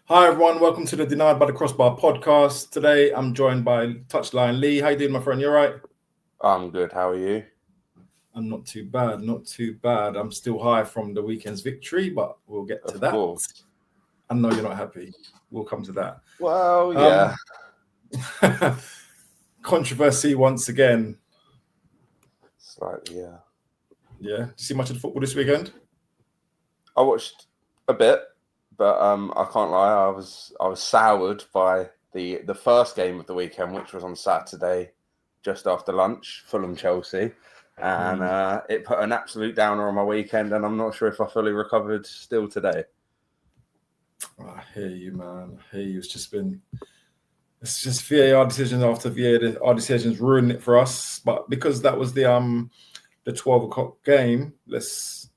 Hi everyone, welcome to the Denied by the Crossbar podcast. Today I'm joined by Touchline Lee. How you doing, my friend? You all right? I'm good. How are you? I'm not too bad, not too bad. I'm still high from the weekend's victory, but we'll get to Of that. course. I know you're not happy. We'll come to that. Well, yeah. Controversy once again. Slightly, yeah. Yeah. See much of the football this weekend? I watched a bit, but I can't lie. I was soured by the first game of the weekend, which was on Saturday, just after lunch, Fulham Chelsea, and it put an absolute downer on my weekend. And I'm not sure if I fully recovered still today. I hear you, man. I hear you. It's just VAR decision after VAR decisions ruined it for us. But because that was the 12 o'clock game, let's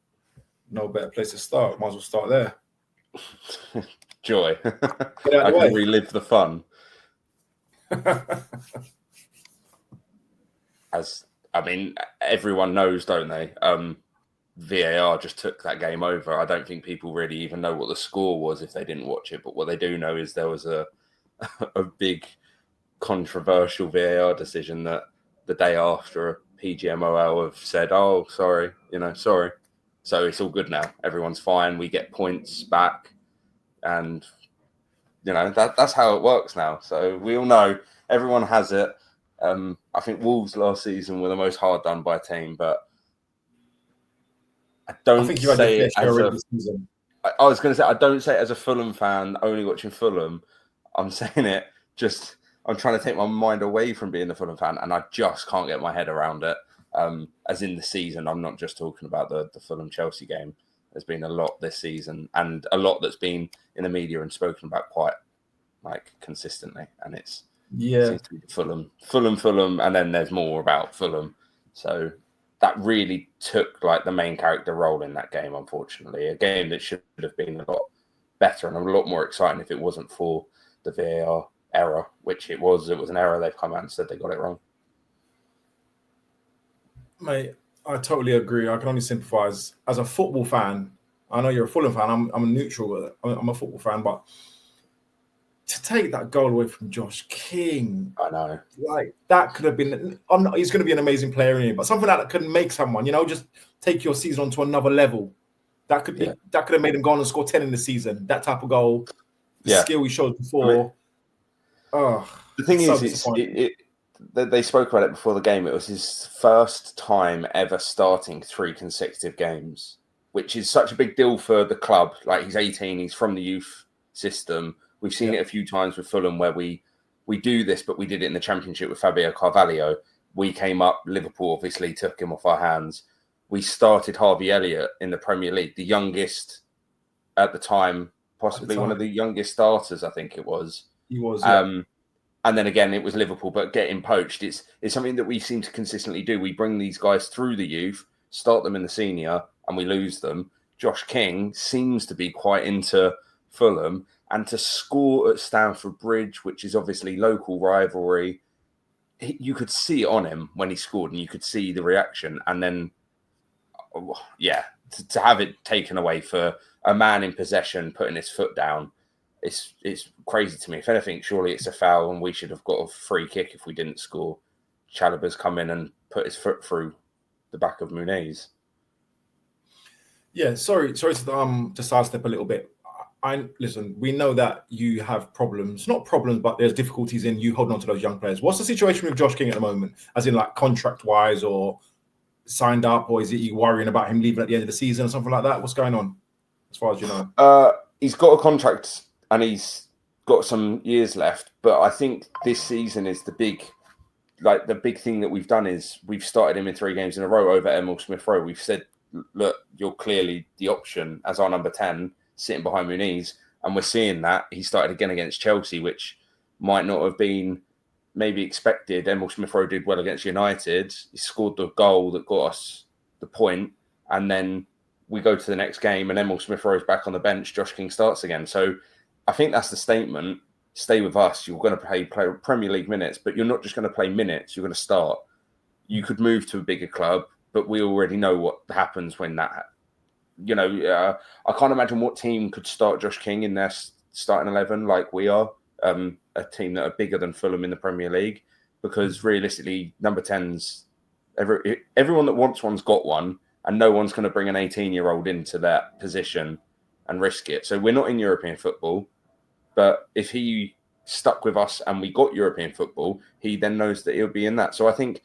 no better place to start. Might as well start there. Joy. I can relive the fun. Everyone knows, don't they? VAR just took that game over. I don't think people really even know what the score was if they didn't watch it. But what they do know is there was a big controversial VAR decision that the day after PGMOL have said, "Oh, sorry, sorry." So it's all good now. Everyone's fine. We get points back, and that's how it works now. So we all know everyone has it. I think Wolves last season were the most hard done by team, but I don't say it as a. I was going to say I don't say it as a Fulham fan only watching Fulham. I'm saying it just. I'm trying to take my mind away from being a Fulham fan, and I just can't get my head around it. As in the season, I'm not just talking about the Fulham Chelsea game. There's been a lot this season, and a lot that's been in the media and spoken about quite consistently. And it seems to be Fulham, and then there's more about Fulham. So that really took the main character role in that game. Unfortunately, a game that should have been a lot better and a lot more exciting if it wasn't for the VAR error, which it was. It was an error. They've come out and said they got it wrong. Mate, I totally agree. I can only sympathise. As a football fan, I know you're a Fulham fan. I'm a neutral. I'm a football fan, but to take that goal away from Josh King, I know, that could have been. He's going to be an amazing player in here, but something that could make someone, just take your season onto another level. That could have made him go on and score 10 in the season. That type of goal, the skill he showed before. The thing is, they spoke about it before the game. It was his first time ever starting 3 consecutive games, which is such a big deal for the club. He's 18, he's from the youth system. We've seen it a few times with Fulham where we do this, but we did it in the Championship with Fabio Carvalho. We came up, Liverpool obviously took him off our hands. We started Harvey Elliott in the Premier League, the youngest at the time, possibly one of the youngest starters, I think it was. He was, and then again, it was Liverpool, but getting poached, it's something that we seem to consistently do. We bring these guys through the youth, start them in the senior, and we lose them. Josh King seems to be quite into Fulham, and to score at Stamford Bridge, which is obviously local rivalry, you could see it on him when he scored, and you could see the reaction. And then, to have it taken away for a man in possession, putting his foot down, it's crazy to me. If anything, surely it's a foul and we should have got a free kick if we didn't score. Chalobah's come in and put his foot through the back of Muniz. Yeah, sorry to sidestep a little bit. Listen, we know that you have problems, not problems, but there's difficulties in you holding on to those young players. What's the situation with Josh King at the moment? As in contract-wise or signed up, or is it you worrying about him leaving at the end of the season or something like that? What's going on, as far as you know? He's got a contract and he's got some years left, but I think this season is the big thing that we've done is we've started him in 3 games in a row over Emil Smith-Rowe. We've said, look, you're clearly the option as our number 10, sitting behind Muniz, and we're seeing that. He started again against Chelsea, which might not have been maybe expected. Emil Smith-Rowe did well against United. He scored the goal that got us the point, and then we go to the next game and Emil Smith-Rowe is back on the bench. Josh King starts again. So I think that's the statement. Stay with us. You're going to play Premier League minutes, but you're not just going to play minutes. You're going to start. You could move to a bigger club, but we already know what happens when that. I can't imagine what team could start Josh King in their starting 11 like we are, a team that are bigger than Fulham in the Premier League, because realistically, number 10s, everyone that wants one's got one, and no one's going to bring an 18-year-old into that position and risk it. So we're not in European football, but if he stuck with us and we got European football, he then knows that he'll be in that. So I think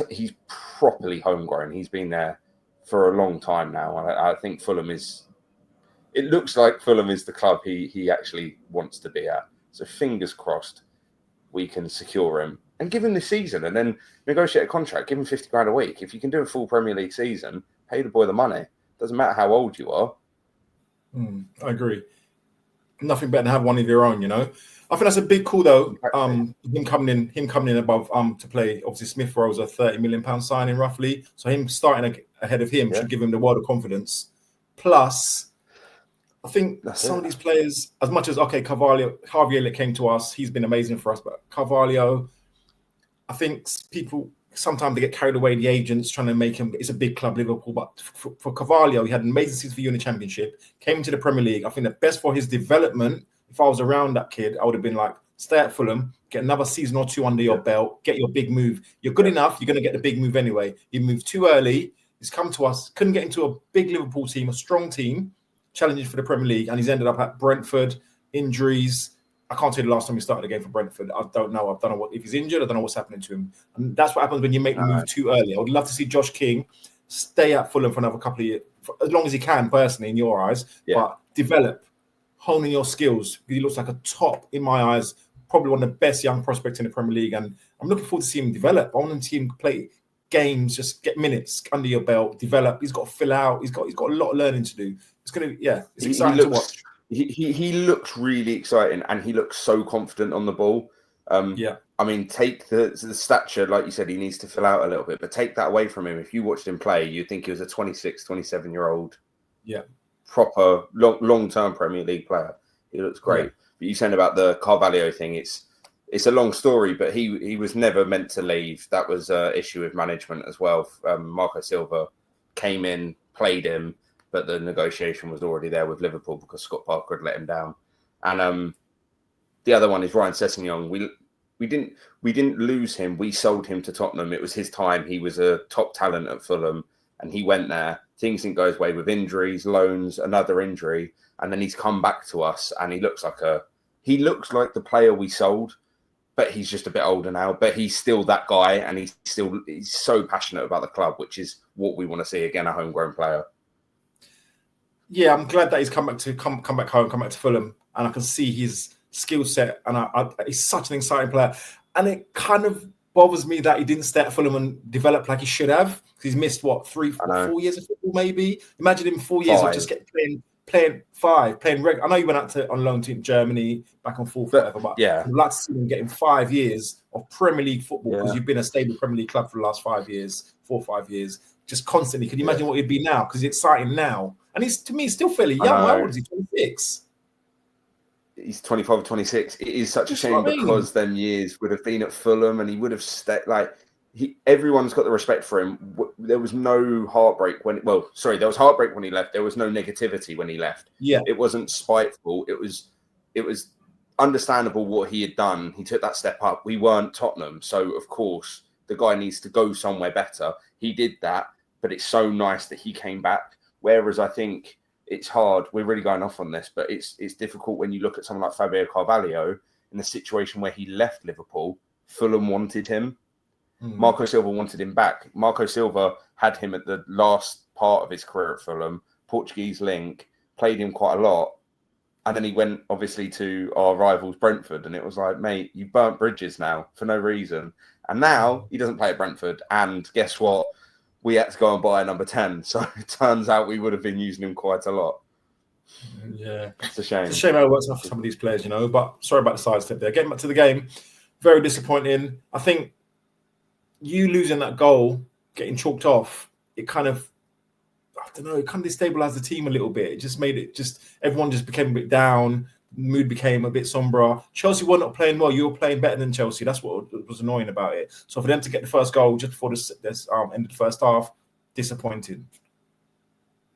he's properly homegrown. He's been there for a long time now. And I think it looks like Fulham is the club he actually wants to be at. So fingers crossed we can secure him and give him the season and then negotiate a contract, give him 50 grand a week. If you can do a full Premier League season, pay the boy the money. Doesn't matter how old you are. I agree. Nothing better than have one of your own, I think that's a big call though. Him coming in above to play. Obviously, Smith Rowe's a £30 million signing roughly. So him starting ahead of him should give him the world of confidence. Plus, I think some of these players, as much as Carvalho, Javier that came to us, he's been amazing for us. But Carvalho, I think people sometimes they get carried away. The agents trying to make him. It's a big club, Liverpool. But for Carvalho, he had an amazing season for you in the Championship. Came into the Premier League. I think the best for his development. If I was around that kid, I would have been like, stay at Fulham, get another season or two under your belt, get your big move. You're good enough. You're going to get the big move anyway. You moved too early. He's come to us. Couldn't get into a big Liverpool team, a strong team, challenging for the Premier League, and he's ended up at Brentford. Injuries. I can't tell you the last time he started a game for Brentford. I don't know if he's injured. I don't know what's happening to him. And that's what happens when you make the move too early. I would love to see Josh King stay at Fulham for another couple of years, as long as he can, personally, in your eyes. Yeah. But develop, honing your skills. He looks like a top, in my eyes, probably one of the best young prospects in the Premier League. And I'm looking forward to seeing him develop. I want him to see him play games, just get minutes under your belt, develop. He's got to fill out. He's got a lot of learning to do. It's going to, it's exciting to watch. He looks really exciting, and he looks so confident on the ball. I mean, take the stature, like you said, he needs to fill out a little bit, but take that away from him. If you watched him play, you'd think he was a 26, 27-year-old, proper long-term Premier League player. He looks great. Yeah. But you saying about the Carvalho thing, it's a long story, but he was never meant to leave. That was an issue with management as well. Marco Silva came in, played him, but the negotiation was already there with Liverpool because Scott Parker had let him down. And the other one is Ryan Sessegnon. We didn't lose him. We sold him to Tottenham. It was his time. He was a top talent at Fulham, and he went there. Things didn't go his way with injuries, loans, another injury, and then he's come back to us, and he looks like the player we sold, but he's just a bit older now. But he's still that guy, and he's so passionate about the club, which is what we want to see again, a homegrown player. Yeah, I'm glad that he's come back home, come back to Fulham, and I can see his skill set, and he's such an exciting player. And it kind of bothers me that he didn't stay at Fulham and develop like he should have. He's missed 4 years of football, maybe. Imagine him 4 years of just playing regular. I know you went out on loan to Germany, back and forth, but I'd like to see him getting 5 years of Premier League football, because you've been a stable Premier League club for the last 4 or 5 years, just constantly. Can you imagine what he'd be now? Because he's exciting now. And he's still fairly young. How old is he? 26? He's 25 or 26. It is such a shame because them years would have been at Fulham, and he would have stayed. Everyone's got the respect for him. There was no heartbreak there was heartbreak when he left. There was no negativity when he left. Yeah, it wasn't spiteful. It was understandable what he had done. He took that step up. We weren't Tottenham, so of course the guy needs to go somewhere better. He did that, but it's so nice that he came back. Whereas I think it's hard. We're really going off on this, but it's difficult when you look at someone like Fabio Carvalho in the situation where he left Liverpool. Fulham wanted him. Marco Silva wanted him back. Marco Silva had him at the last part of his career at Fulham, Portuguese link, played him quite a lot. And then he went, obviously, to our rivals, Brentford. And it was like, mate, you burnt bridges now for no reason. And now he doesn't play at Brentford. And guess what? We had to go and buy a number 10. So it turns out we would have been using him quite a lot. Yeah. It's a shame. It's a shame how it works out for some of these players, but sorry about the sidestep there. Getting back to the game, very disappointing. I think you losing that goal, getting chalked off, it kind of, I don't know, it kind of destabilized the team a little bit. It just made it everyone just became a bit down. Mood became a bit somber. Chelsea were not playing well. You were playing better than Chelsea. That's what was annoying about it. So for them to get the first goal just before this end of the first half, disappointing.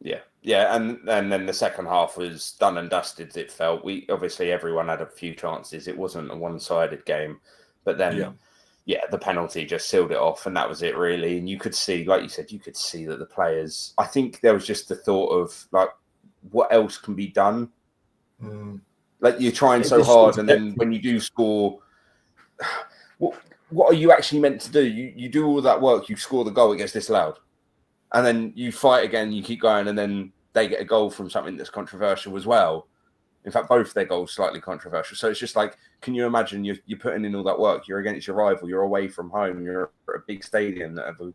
Yeah, and then the second half was done and dusted. It felt everyone had a few chances. It wasn't a one-sided game, but then the penalty just sealed it off, and that was it really. And you could see, like you said, that the players. I think there was just the thought of like, what else can be done? Like you're trying so hard, and then when you do score, what are you actually meant to do? You do all that work, you score the goal, it gets disallowed. And then you fight again, you keep going, and then they get a goal from something that's controversial as well. In fact, both their goals slightly controversial. So it's just like, can you imagine you're putting in all that work? You're against your rival. You're away from home. You're at a big stadium that have a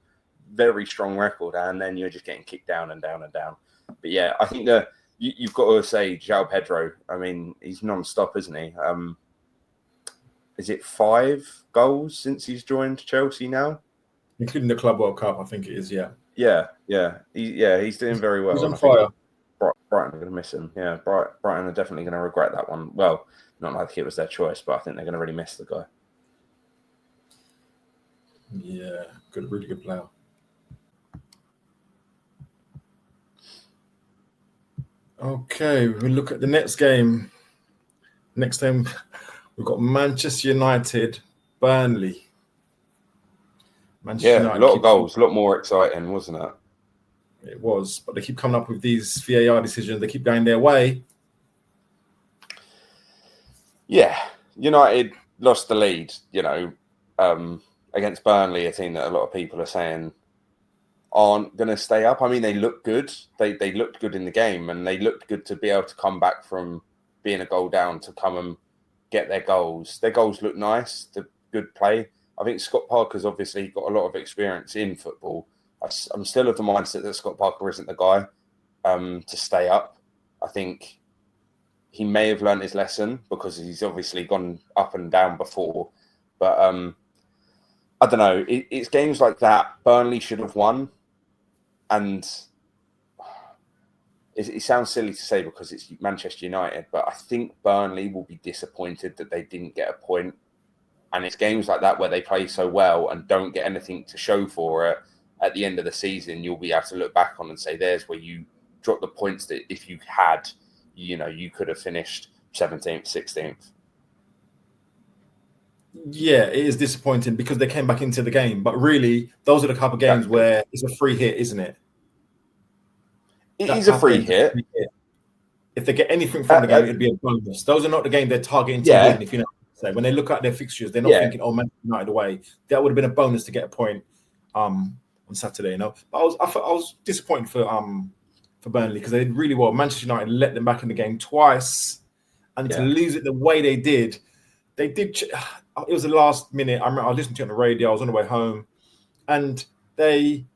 very strong record, and then you're just getting kicked down and down and down. But yeah, I think that you've got to say João Pedro. I mean, he's non-stop, isn't he? Is it 5 goals since he's joined Chelsea now? Including the Club World Cup, I think it is, Yeah. He's doing very well. He's on fire. Brighton are going to miss him. Yeah, Brighton are definitely going to regret that one. Well, not like it was their choice, but I think they're going to really miss the guy. Yeah, really good player. Okay, we look at the next game. Next time, we've got Manchester United, Burnley. United a lot of goals, a lot more exciting, wasn't it? It was, but they keep coming up with these VAR decisions. They keep going their way. Yeah, United lost the lead, against Burnley, a team that a lot of people are saying aren't going to stay up. I mean, they look good. They looked good in the game, and they looked good to be able to come back from being a goal down to come and get their goals. Their goals look nice. The good play. I think Scott Parker's obviously got a lot of experience in football. I'm still of the mindset that Scott Parker isn't the guy to stay up. I think he may have learned his lesson because he's obviously gone up and down before. But I don't know. It's games like that Burnley should have won. And it sounds silly to say because it's Manchester United, but I think Burnley will be disappointed that they didn't get a point. And it's games like that where they play so well and don't get anything to show for it. At the end of the season, you'll be able to look back on and say, there's where you dropped the points that if you had, you could have finished 17th, 16th. Yeah, it is disappointing because they came back into the game. But really, those are the couple of games where it's a free hit, isn't it? It is a free hit. If they get anything from the game, it'd be a bonus. Those are not the game they're targeting to win, if you know what I'm saying. When they look at their fixtures, they're not thinking, Manchester United away. That would have been a bonus to get a point on Saturday, But I was disappointed for Burnley because they did really well. Manchester United let them back in the game twice, and to lose it the way they did. It was the last minute. I remember I listened to it on the radio. I was on the way home, and they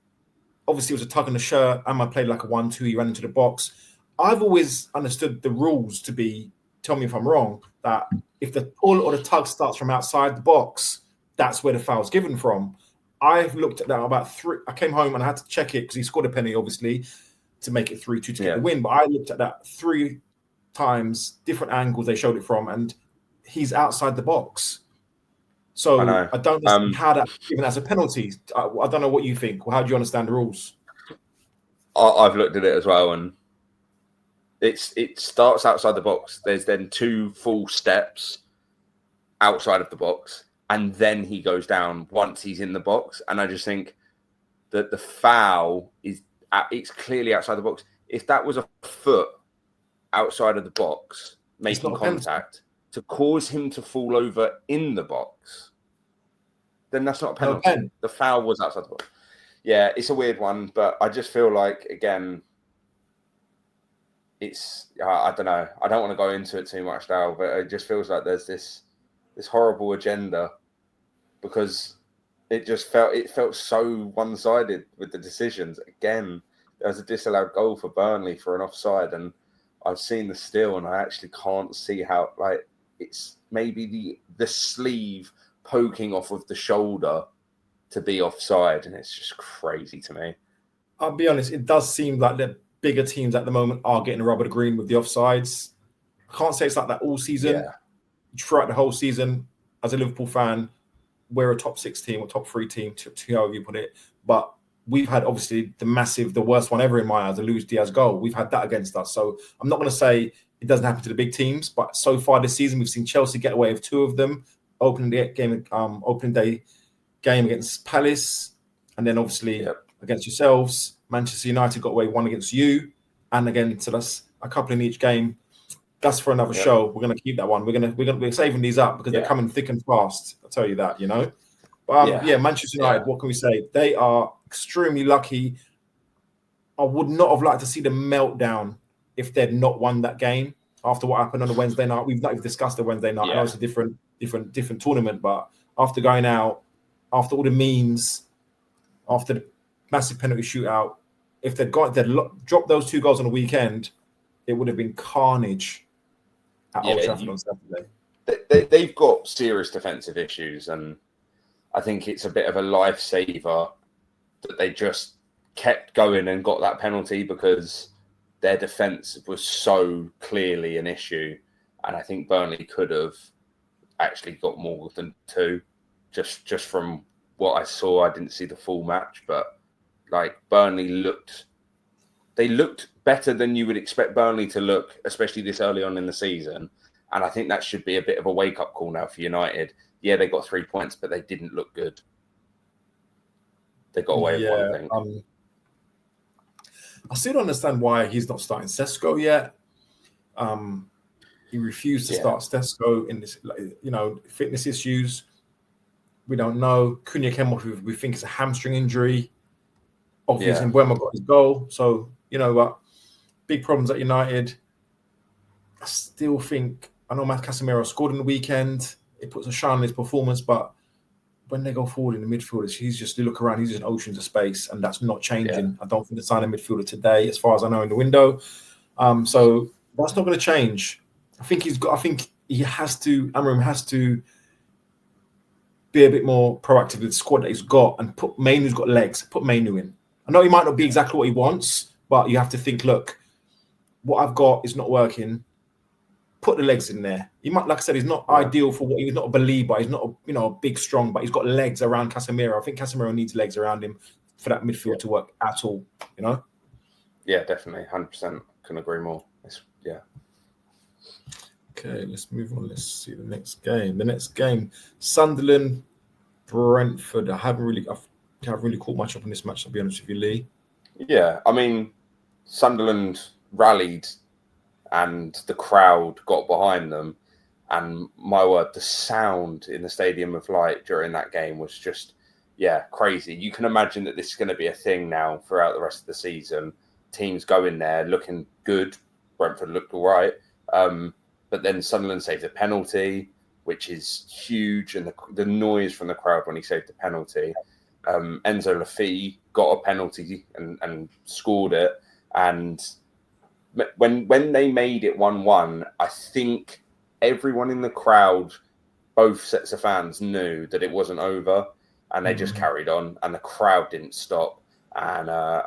obviously it was a tug on the shirt. Amma played like a 1-2. He ran into the box. I've always understood the rules to be. Tell me if I'm wrong. That if the pull or the tug starts from outside the box, that's where the foul's given from. I've looked at that about 3. I came home and I had to check it because he scored a penalty, obviously, to make it 3-2 to get the win. But I looked at that 3 times, different angles they showed it from, and he's outside the box. So I don't understand how that's given as a penalty. I don't know what you think. Well, how do you understand the rules? I've looked at it as well, and it starts outside the box. There's then 2 full steps outside of the box, and then he goes down once he's in the box. And I just think that the foul it's clearly outside the box. If that was a foot outside of the box making contact to cause him to fall over in the box, then that's not a penalty. Okay. The foul was outside the box. Yeah, it's a weird one, but I just feel like, again, it's I don't know. I don't want to go into it too much now, but it just feels like there's this horrible agenda because it felt so one-sided with the decisions. Again, there was a disallowed goal for Burnley for an offside, and I've seen the still, and I actually can't see how it's maybe the sleeve poking off of the shoulder to be offside, and it's just crazy to me. I'll be honest, it does seem like the bigger teams at the moment are getting a rubber to green with the offsides. I can't say it's like that all season. Yeah. Throughout the whole season, as a Liverpool fan, we're a top 6 team or top 3 team, to however you put it. But we've had obviously the worst one ever in my eyes, the Luis Diaz goal. We've had that against us. So I'm not going to say it doesn't happen to the big teams, but so far this season, we've seen Chelsea get away with 2 of them. Opening day game against Palace, and then obviously against yourselves. Manchester United got away 1 against you, and again, so that's a couple in each game. That's for another show. We're going to keep that one. We're saving these up because they're coming thick and fast. I'll tell you that, But Manchester United, what can we say? They are extremely lucky. I would not have liked to see the meltdown if they'd not won that game after what happened on the Wednesday night. We've not even discussed the Wednesday night. I know it's a different tournament, but after going out, after all the memes, after the massive penalty shootout, if they'd dropped those 2 goals on the weekend, it would have been carnage at Old Trafford on Saturday. They've got serious defensive issues, and I think it's a bit of a lifesaver that they just kept going and got that penalty, because their defence was so clearly an issue. And I think Burnley could have actually got more than 2, just from what I saw. I didn't see the full match, but Burnley looked better than you would expect Burnley to look, especially this early on in the season. And I think that should be a bit of a wake-up call now for United. Yeah, they got 3 points, but they didn't look good. They got away with 1 thing. I still don't understand why he's not starting Sesko yet. He refused to start Sesko in this, fitness issues. We don't know. Cunha came off with, we think it's a hamstring injury. Obviously, Mbeumo got his goal. So, but big problems at United. I still think, I know Matt Casemiro scored in the weekend. It puts a shine on his performance, but when they go forward in the midfielders, you look around, he's just oceans of space, and that's not changing. I don't think they sign a midfielder today, as far as I know, in the window. So that's not going to change. I think Amorim has to be a bit more proactive with the squad that he's got and put Mainu's got legs, put Mainu in. I know he might not be exactly what he wants, but you have to think, look, what I've got is not working. Put the legs in there. He might, like I said, he's not ideal for what he's not a believer. He's not a big, strong, but he's got legs around Casemiro. I think Casemiro needs legs around him for that midfield to work at all. Yeah, definitely, 100%. Couldn't agree more. Okay, let's move on. Let's see the next game. Sunderland, Brentford. I haven't really caught much up on this match, to be honest with you, Lee. Yeah, I mean, Sunderland rallied and the crowd got behind them. And my word, the sound in the Stadium of Light during that game was just, crazy. You can imagine that this is going to be a thing now throughout the rest of the season. Teams go in there looking good. Brentford looked all right. But then Sunderland saved a penalty, which is huge. And the noise from the crowd when he saved the penalty. Enzo Laffi got a penalty and scored it. And when they made it 1-1, I think everyone in the crowd, both sets of fans, knew that it wasn't over, and they just carried on, and the crowd didn't stop. And I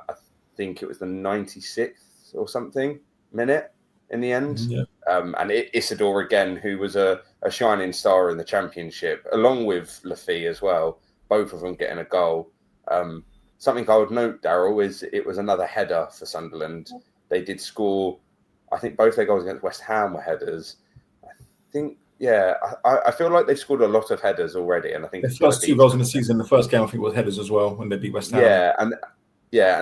think it was the 96th or something minute in the end. And Isidore again, who was a shining star in the Championship, along with Laffi as well, both of them getting a goal. Something I would note, Daryl, is it was another header for Sunderland. They did score, I think both their goals against West Ham were headers. I think, I feel like they've scored a lot of headers already. And I think the first 2 goals in the season, the first game, I think, was headers as well when they beat West Ham. And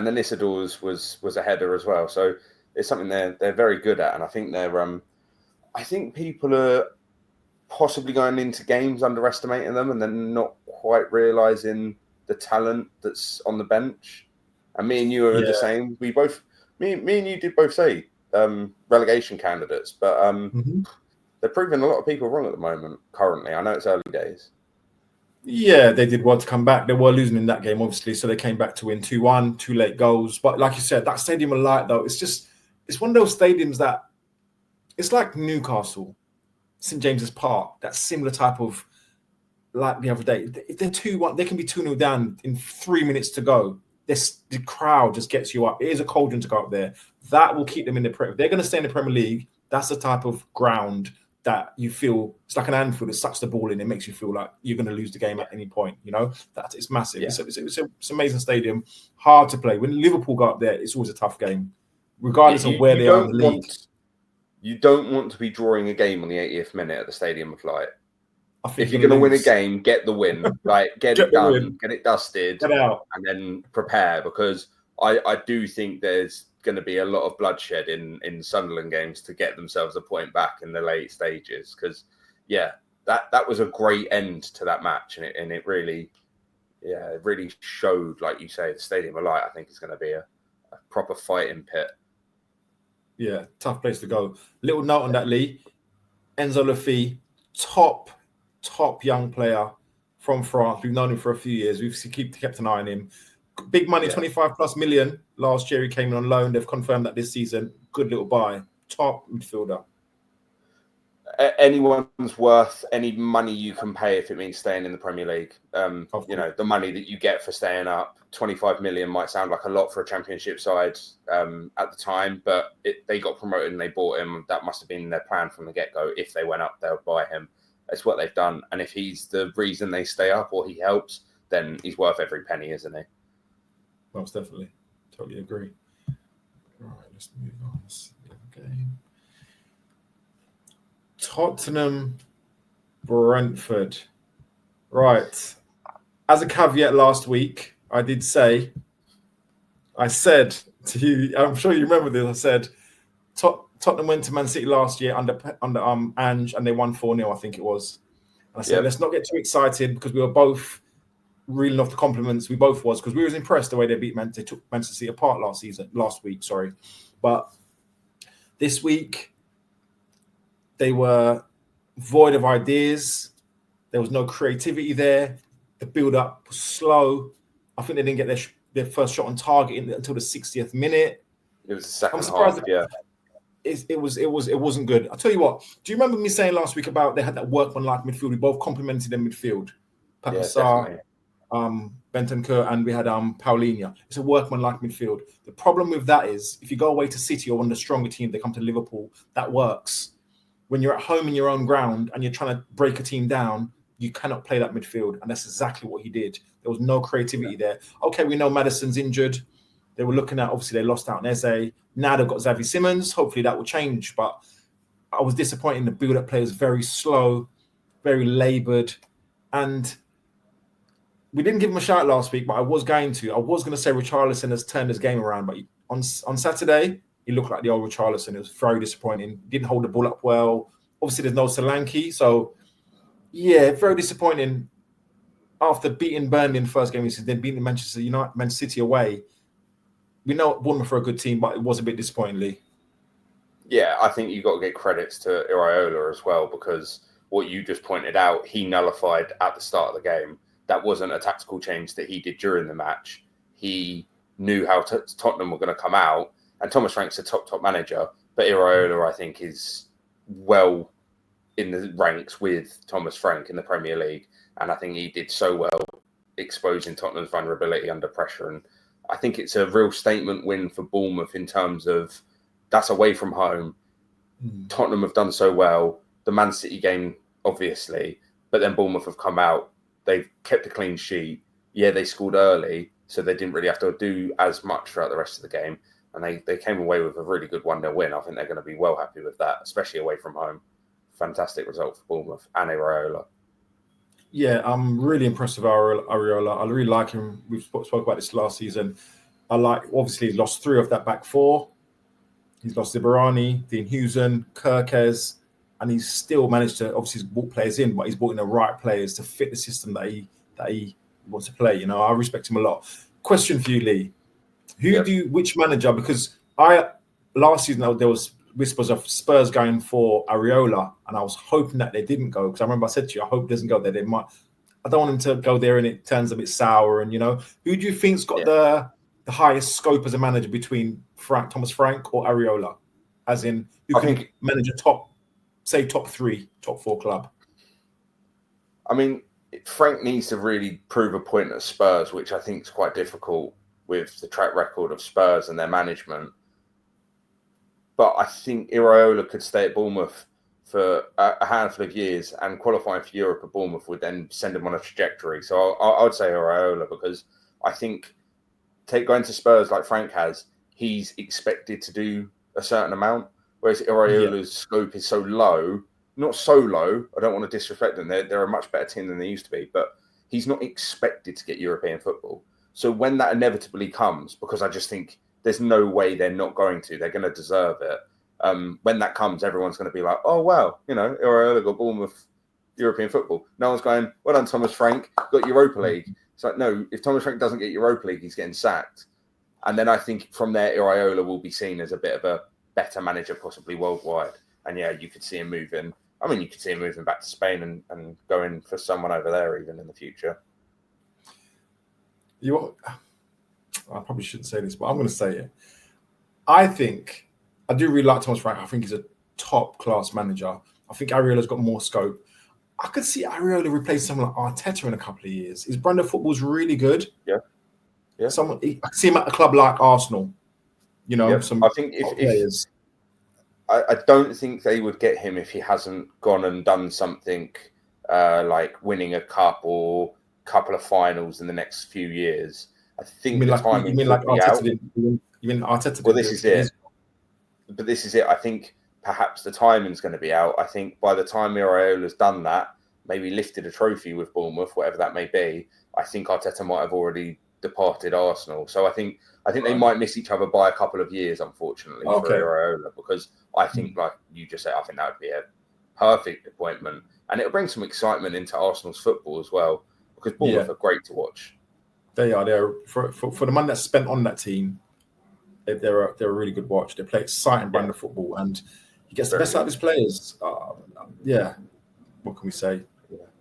then Isidore's was a header as well. So it's something they're very good at. And I think I think people are possibly going into games underestimating them and then not quite realising the talent that's on the bench. And me and you are the same. We both... Me and you did both say relegation candidates, but they're proving a lot of people wrong at the moment, currently. I know it's early days. Yeah, they did well to come back. They were losing in that game, obviously, so they came back to win 2-1, 2 late goals. But like you said, that Stadium of Light, though, it's one of those stadiums that it's like Newcastle, St. James's Park, that similar type of, like the other day. If they're 2-1, they can be 2-0 down in 3 minutes to go. The crowd just gets you up. It is a cauldron to go up there. That will keep them in the Premier. If they're going to stay in the Premier League, that's the type of ground that you feel it's like an Anfield that sucks the ball in. It makes you feel like you're going to lose the game at any point. You know, that it's massive. Yeah. It's an amazing stadium, hard to play. When Liverpool go up there, it's always a tough game, regardless of where they are in the league. You don't want to be drawing a game on the 80th minute at the Stadium of Light. If you're going to win a game, get the win. Like, get it done, get it dusted, get out, and then prepare. Because I do think there's going to be a lot of bloodshed in Sunderland games to get themselves a point back in the late stages. Because, yeah, that was a great end to that match, and it really showed, like you say, the Stadium of Light, I think, is going to be a proper fighting pit. Yeah, tough place to go. Little note on that, Lee. Enzo Laffi, top young player from France. We've known him for a few years. We've kept an eye on him. Big money, 25+ million. Last year he came in on loan. They've confirmed that this season. Good little buy. Top midfielder. Anyone's worth any money you can pay if it means staying in the Premier League. You know, the money that you get for staying up, 25 million might sound like a lot for a Championship side at the time, but they got promoted and they bought him. That must have been their plan from the get-go. If they went up, they'll buy him. That's what they've done. And if he's the reason they stay up or he helps, then he's worth every penny, isn't he? Most definitely. Totally agree. All right, let's move on. Let's see the game. Tottenham, Brentford. Right. As a caveat last week, I said to you, I'm sure you remember this, I said Tottenham went to Man City last year under Ange and they won 4-0, I think it was. And I said, let's not get too excited because we were both reeling off the compliments. We both was because we was impressed the way they took Manchester City apart last week. But this week, they were void of ideas. There was no creativity there. The build-up was slow. I think they didn't get their first shot on target until the 60th minute. It was the second I'm surprised half, It wasn't good. I'll tell you what. Do you remember me saying last week about they had that workman-like midfield? We both complimented their midfield. Papa Sarr, Bentancur, and we had Paulinho. It's a workman-like midfield. The problem with that is if you go away to City or one of the stronger teams, they come to Liverpool, that works. When you're at home in your own ground and you're trying to break a team down, you cannot play that midfield. And that's exactly what he did. There was no creativity there. Okay, we know Maddison's injured. They were looking at, obviously, they lost out on Eze. Now they've got Xavi Simons. Hopefully that will change. But I was disappointed in the build-up play. Was very slow, very laboured. And we didn't give him a shout last week, but I was going to. I was going to say Richarlison has turned his game around. But on Saturday, he looked like the old Richarlison. It was very disappointing. Didn't hold the ball up well. Obviously, there's no Solanke. So, yeah, very disappointing. After beating Burnley in the first game, then beating Manchester City away. We know Bournemouth are a good team, but it was a bit disappointing, Lee. Yeah, I think you've got to give credits to Iraola as well, because what you just pointed out, he nullified at the start of the game. That wasn't a tactical change that he did during the match. He knew how Tottenham were going to come out, and Thomas Frank's a top manager, but Iraola, I think, is well in the ranks with Thomas Frank in the Premier League, and I think he did so well exposing Tottenham's vulnerability under pressure. And I think it's a real statement win for Bournemouth in terms of that's away from home. Tottenham have done so well. The Man City game, obviously, but then Bournemouth have come out. They've kept a clean sheet. Yeah, they scored early, so they didn't really have to do as much throughout the rest of the game. And they came away with a really good 1-0 win. I think they're going to be well happy with that, especially away from home. Fantastic result for Bournemouth and Iraola. Yeah, I'm really impressed with Areola. I really like him. We've spoke about this last season. Obviously, he's lost 3 of that back 4. He's lost Zibarani, Dean Hughson, Kirkes, and he's still managed to, obviously, he's brought players in, but he's brought in the right players to fit the system that he wants to play. You know, I respect him a lot. Question for you, Lee. Which manager? Because last season there was whispers of Spurs going for Areola, and I was hoping that they didn't go, because I remember I said to you, I hope it doesn't go there. They might. I don't want him to go there and it turns a bit sour. And, you know, who do you think's got the highest scope as a manager between Thomas Frank or Areola? As in, who can manage a top 3, top 4 club? I mean, Frank needs to really prove a point at Spurs, which I think is quite difficult with the track record of Spurs and their management. But I think Iraola could stay at Bournemouth for a handful of years, and qualifying for Europe at Bournemouth would then send him on a trajectory. So I would say Iraola, because I think going to Spurs like Frank has, he's expected to do a certain amount, whereas Iraola's scope is so low. Not so low, I don't want to disrespect them. They're a much better team than they used to be, but he's not expected to get European football. So when that inevitably comes, because I just think there's no way they're not going to, they're going to deserve it. When that comes, everyone's going to be like, oh, wow, Iraola got Bournemouth European football. No one's going, well done, Thomas Frank, got Europa League. It's like, no, if Thomas Frank doesn't get Europa League, he's getting sacked. And then I think from there, Iraola will be seen as a bit of a better manager, possibly worldwide. And yeah, you could see him moving. I mean, you could see him moving back to Spain and going for someone over there even in the future. I probably shouldn't say this, but I'm going to say it. I do really like Thomas Frank. I think he's a top-class manager. I think Ariola's got more scope. I could see Ariola replace someone like Arteta in a couple of years. His brand of football is really good. Yeah. I could see him at a club like Arsenal. I think if players. I don't think they would get him if he hasn't gone and done something like winning a cup or a couple of finals in the next few years. I think the timing could be out. You mean Arteta? Well, this is it. But this is it. I think perhaps the timing's going to be out. I think by the time Iraola's done that, maybe lifted a trophy with Bournemouth, whatever that may be, I think Arteta might have already departed Arsenal. So I think they might miss each other by a couple of years, unfortunately, for Iraola, because I think, like you just said, I think that would be a perfect appointment. And it'll bring some excitement into Arsenal's football as well, because Bournemouth are great to watch. They are. They're for the money that's spent on that team. They're a really good watch. They play exciting brand of football, and he gets the best out of his players. What can we say?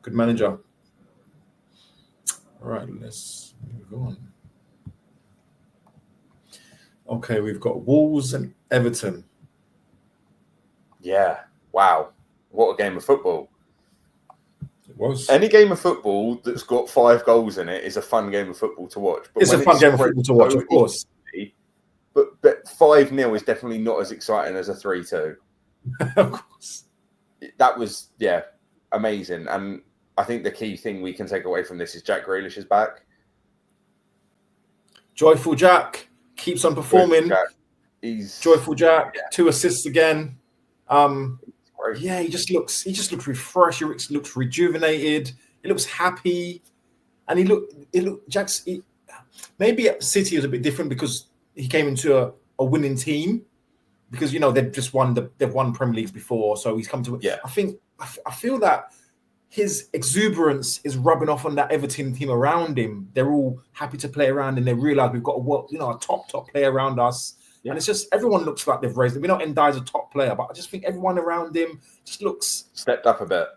Good manager. All right, let's move on. Okay, we've got Wolves and Everton. Yeah. Wow. What a game of football. It was. Any game of football that's got 5 goals in it is a fun game of football to watch. It's a fun game of football to watch, of course. But 5-0 is definitely not as exciting as a 3-2. Of course. That was, amazing. And I think the key thing we can take away from this is Jack Grealish is back. Joyful Jack keeps on performing. Joyful Jack, 2 assists again. He just looks refreshed. He looks rejuvenated. He looks happy, and Jack's. Maybe at City is a bit different because he came into a winning team, because they've won Premier Leagues before, so he's come to. Yeah. I feel that his exuberance is rubbing off on that Everton team around him. They're all happy to play around, and they realise we've got a top player around us. Yeah. And it's just everyone looks like they've raised it. We know Ndai's a top player, but I just think everyone around him just looks stepped up a bit.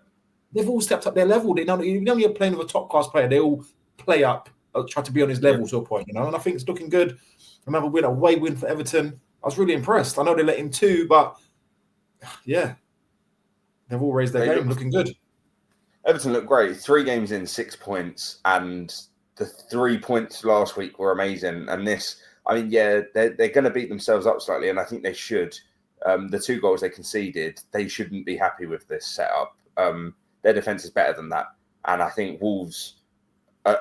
They've all stepped up their level. They know you're playing with a top class player. They all play up, try to be on his level to a point, And I think it's looking good. Another away win for Everton. I was really impressed. I know they let him 2, but they've all raised their game. Looking good. Everton look great. 3 games in, 6 points, and the 3 points last week were amazing. And this. They're going to beat themselves up slightly, and I think they should. The 2 goals they conceded, they shouldn't be happy with this setup. Their defence is better than that. And I think Wolves, it's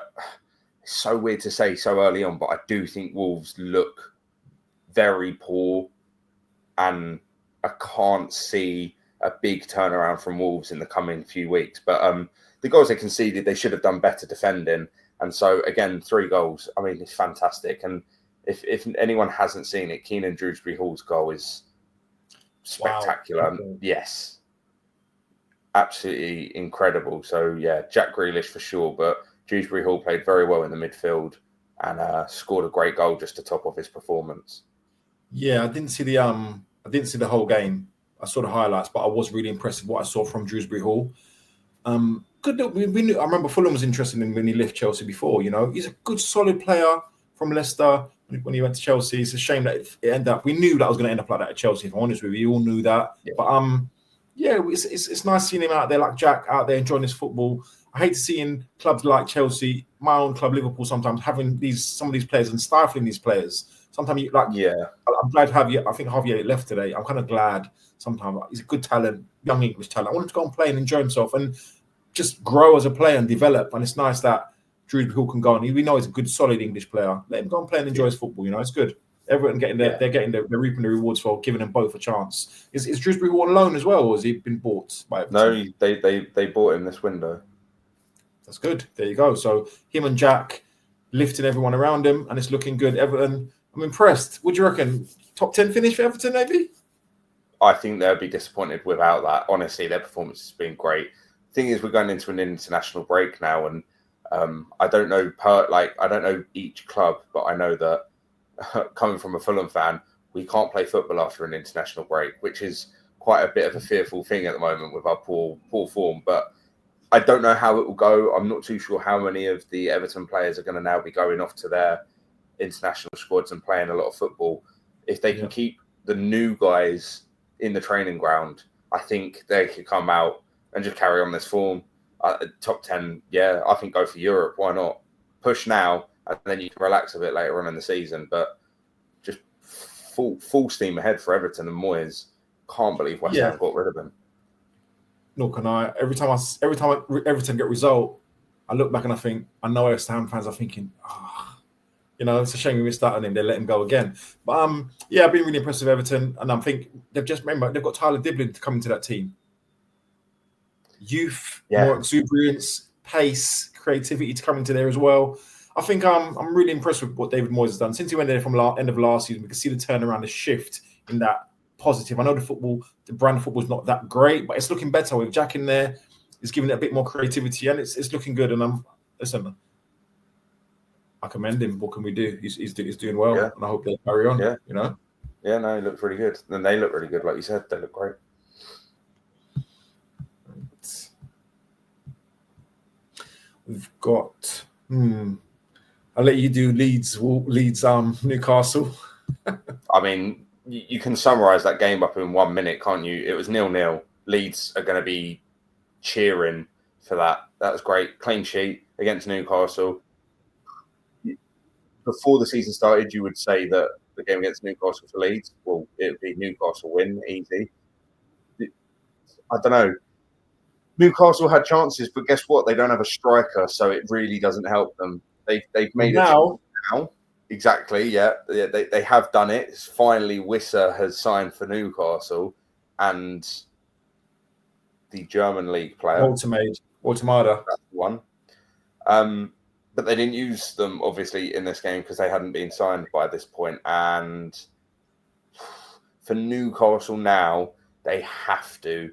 so weird to say so early on, but I do think Wolves look very poor, and I can't see a big turnaround from Wolves in the coming few weeks. But the goals they conceded, they should have done better defending. And so, again, 3 goals. It's fantastic. And if anyone hasn't seen it, Keenan Dewsbury-Hall's goal is spectacular. Wow. Yes. Absolutely incredible. So, Jack Grealish for sure, but Dewsbury-Hall played very well in the midfield and scored a great goal just to top off his performance. Yeah, I didn't see the whole game. I saw the highlights, but I was really impressed with what I saw from Dewsbury-Hall. Good. I remember Fulham was interested in when he left Chelsea before. He's a good, solid player from Leicester. When he went to Chelsea, it's a shame that it ended up. We knew that was going to end up like that at Chelsea. If I'm honest with you, we all knew that. Yeah. But it's nice seeing him out there, like Jack, out there enjoying his football. I hate seeing clubs like Chelsea, my own club Liverpool, sometimes having some of these players and stifling these players Sometimes you like. Yeah. I'm glad Javier. I think Javier left today. I'm kind of glad. Sometimes he's a good talent, young English talent. I want him to go and play and enjoy himself and just grow as a player and develop. And it's nice that Liverpool can go on. We know he's a good, solid English player. Let him go and play and enjoy his football. You know, it's good. Everyone getting they're reaping the rewards for giving them both a chance. Is Dewsbury on loan as well, or has he been bought by Everton? No, they bought him this window. That's good. There you go. So him and Jack lifting everyone around him, and it's looking good. Everton, I'm impressed. What do you reckon? Top 10 finish for Everton, maybe? I think they'll be disappointed without that. Honestly, their performance has been great. Thing is, we're going into an international break now, and I don't know I don't know each club, but I know that coming from a Fulham fan, we can't play football after an international break, which is quite a bit of a fearful thing at the moment with our poor form. But I don't know how it will go. I'm not too sure how many of the Everton players are going to now be going off to their international squads and playing a lot of football. If they can keep the new guys in the training ground, I think they could come out and just carry on this form. Top 10, I think go for Europe. Why not? Push now, and then you can relax a bit later on in the season. But just full steam ahead for Everton and Moyes. Can't believe West Ham got rid of him. Nor can I. Every time Everton get a result, I look back and I think, I know West Ham fans are thinking, it's a shame we missed out on him. They let him go again. But I've been really impressed with Everton, and I think they've got Tyler Diblin to come into that team. Youth, more exuberance, pace, creativity to come into there as well. I think I'm really impressed with what David Moyes has done since he went there from end of last season. We can see the turnaround, the shift in that positive. I know the brand of football is not that great, but it's looking better with Jack in there. It's giving it a bit more creativity, and it's looking good. And I commend him. What can we do? He's doing well, and I hope they carry on. Yeah, you know. Yeah, no, he looks really good, and they look really good, like you said. They look great. We've got. I'll let you do Leeds, Newcastle. I mean, you can summarise that game up in 1 minute, can't you? It was 0-0. Leeds are going to be cheering for that. That was great. Clean sheet against Newcastle. Before the season started, you would say that the game against Newcastle for Leeds, well, it would be Newcastle win, easy. I don't know. Newcastle had chances, but guess what? They don't have a striker, so it really doesn't help them. They've made a chance now. Exactly, yeah. They have done it. Finally, Wissa has signed for Newcastle, and the German league player. Automata. That's the one. But they didn't use them, obviously, in this game because they hadn't been signed by this point. And for Newcastle now, they have to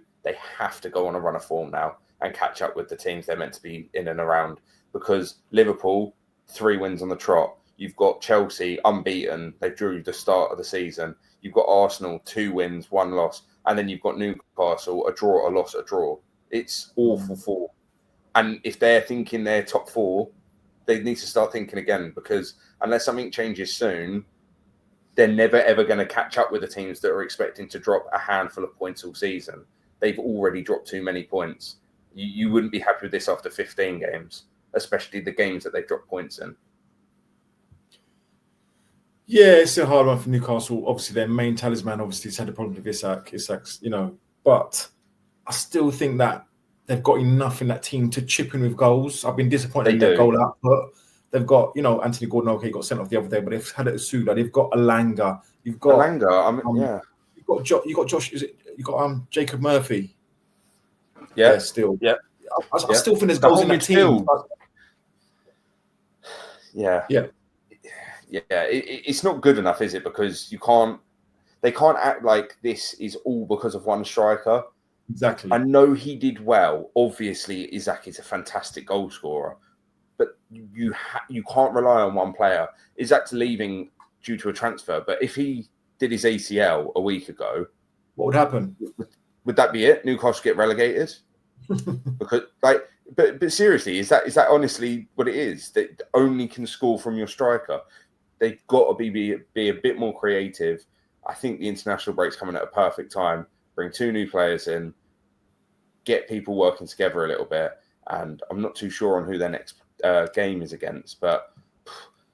go on a run of form now and catch up with the teams they're meant to be in and around. Because Liverpool, 3 wins on the trot. You've got Chelsea, unbeaten. They drew the start of the season. You've got Arsenal, 2 wins, 1 loss. And then you've got Newcastle, a draw, a loss, a draw. It's awful form. And if they're thinking they're top 4, they need to start thinking again, because unless something changes soon, they're never, ever going to catch up with the teams that are expecting to drop a handful of points all season. They've already dropped too many points. You wouldn't be happy with this after 15 games, especially the games that they've dropped points in. Yeah, it's a hard one for Newcastle. Obviously, their main talisman obviously has had a problem with Isak's, but I still think that they've got enough in that team to chip in with goals. I've been disappointed in their goal output. They've got, Anthony Gordon, okay, got sent off the other day, but they've had it as Sula. They've got Alanga. You've got Alanga. You got Josh. You got Jacob Murphy. Yeah, there still. Yeah, I still think there's goals in your team. Yeah. It's not good enough, is it? Because they can't act like this is all because of one striker. Exactly. I know he did well. Obviously, Isak is a fantastic goal scorer, but you can't rely on one player. Isak's leaving due to a transfer, but if he did his ACL a week ago, what would happen? Would that be it? Newcastle get relegated? Because but seriously, is that honestly what it is? That only can score from your striker. They've got to be a bit more creative. I think the international break's coming at a perfect time. Bring 2 new players in, get people working together a little bit. And I'm not too sure on who their next game is against, but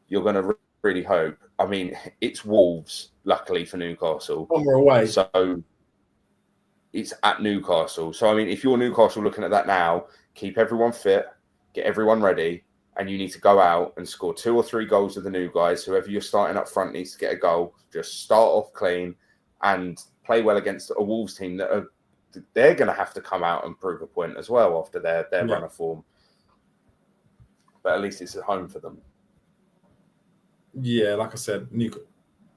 you're going to really hope. I mean, it's Wolves, luckily for Newcastle. One more away. So it's at Newcastle. So, I mean, if you're Newcastle looking at that now, keep everyone fit, get everyone ready, and you need to go out and score 2 or 3 goals with the new guys. Whoever you're starting up front needs to get a goal. Just start off clean and play well against a Wolves team that they're going to have to come out and prove a point as well after their run of form. But at least it's at home for them. Yeah, like I said,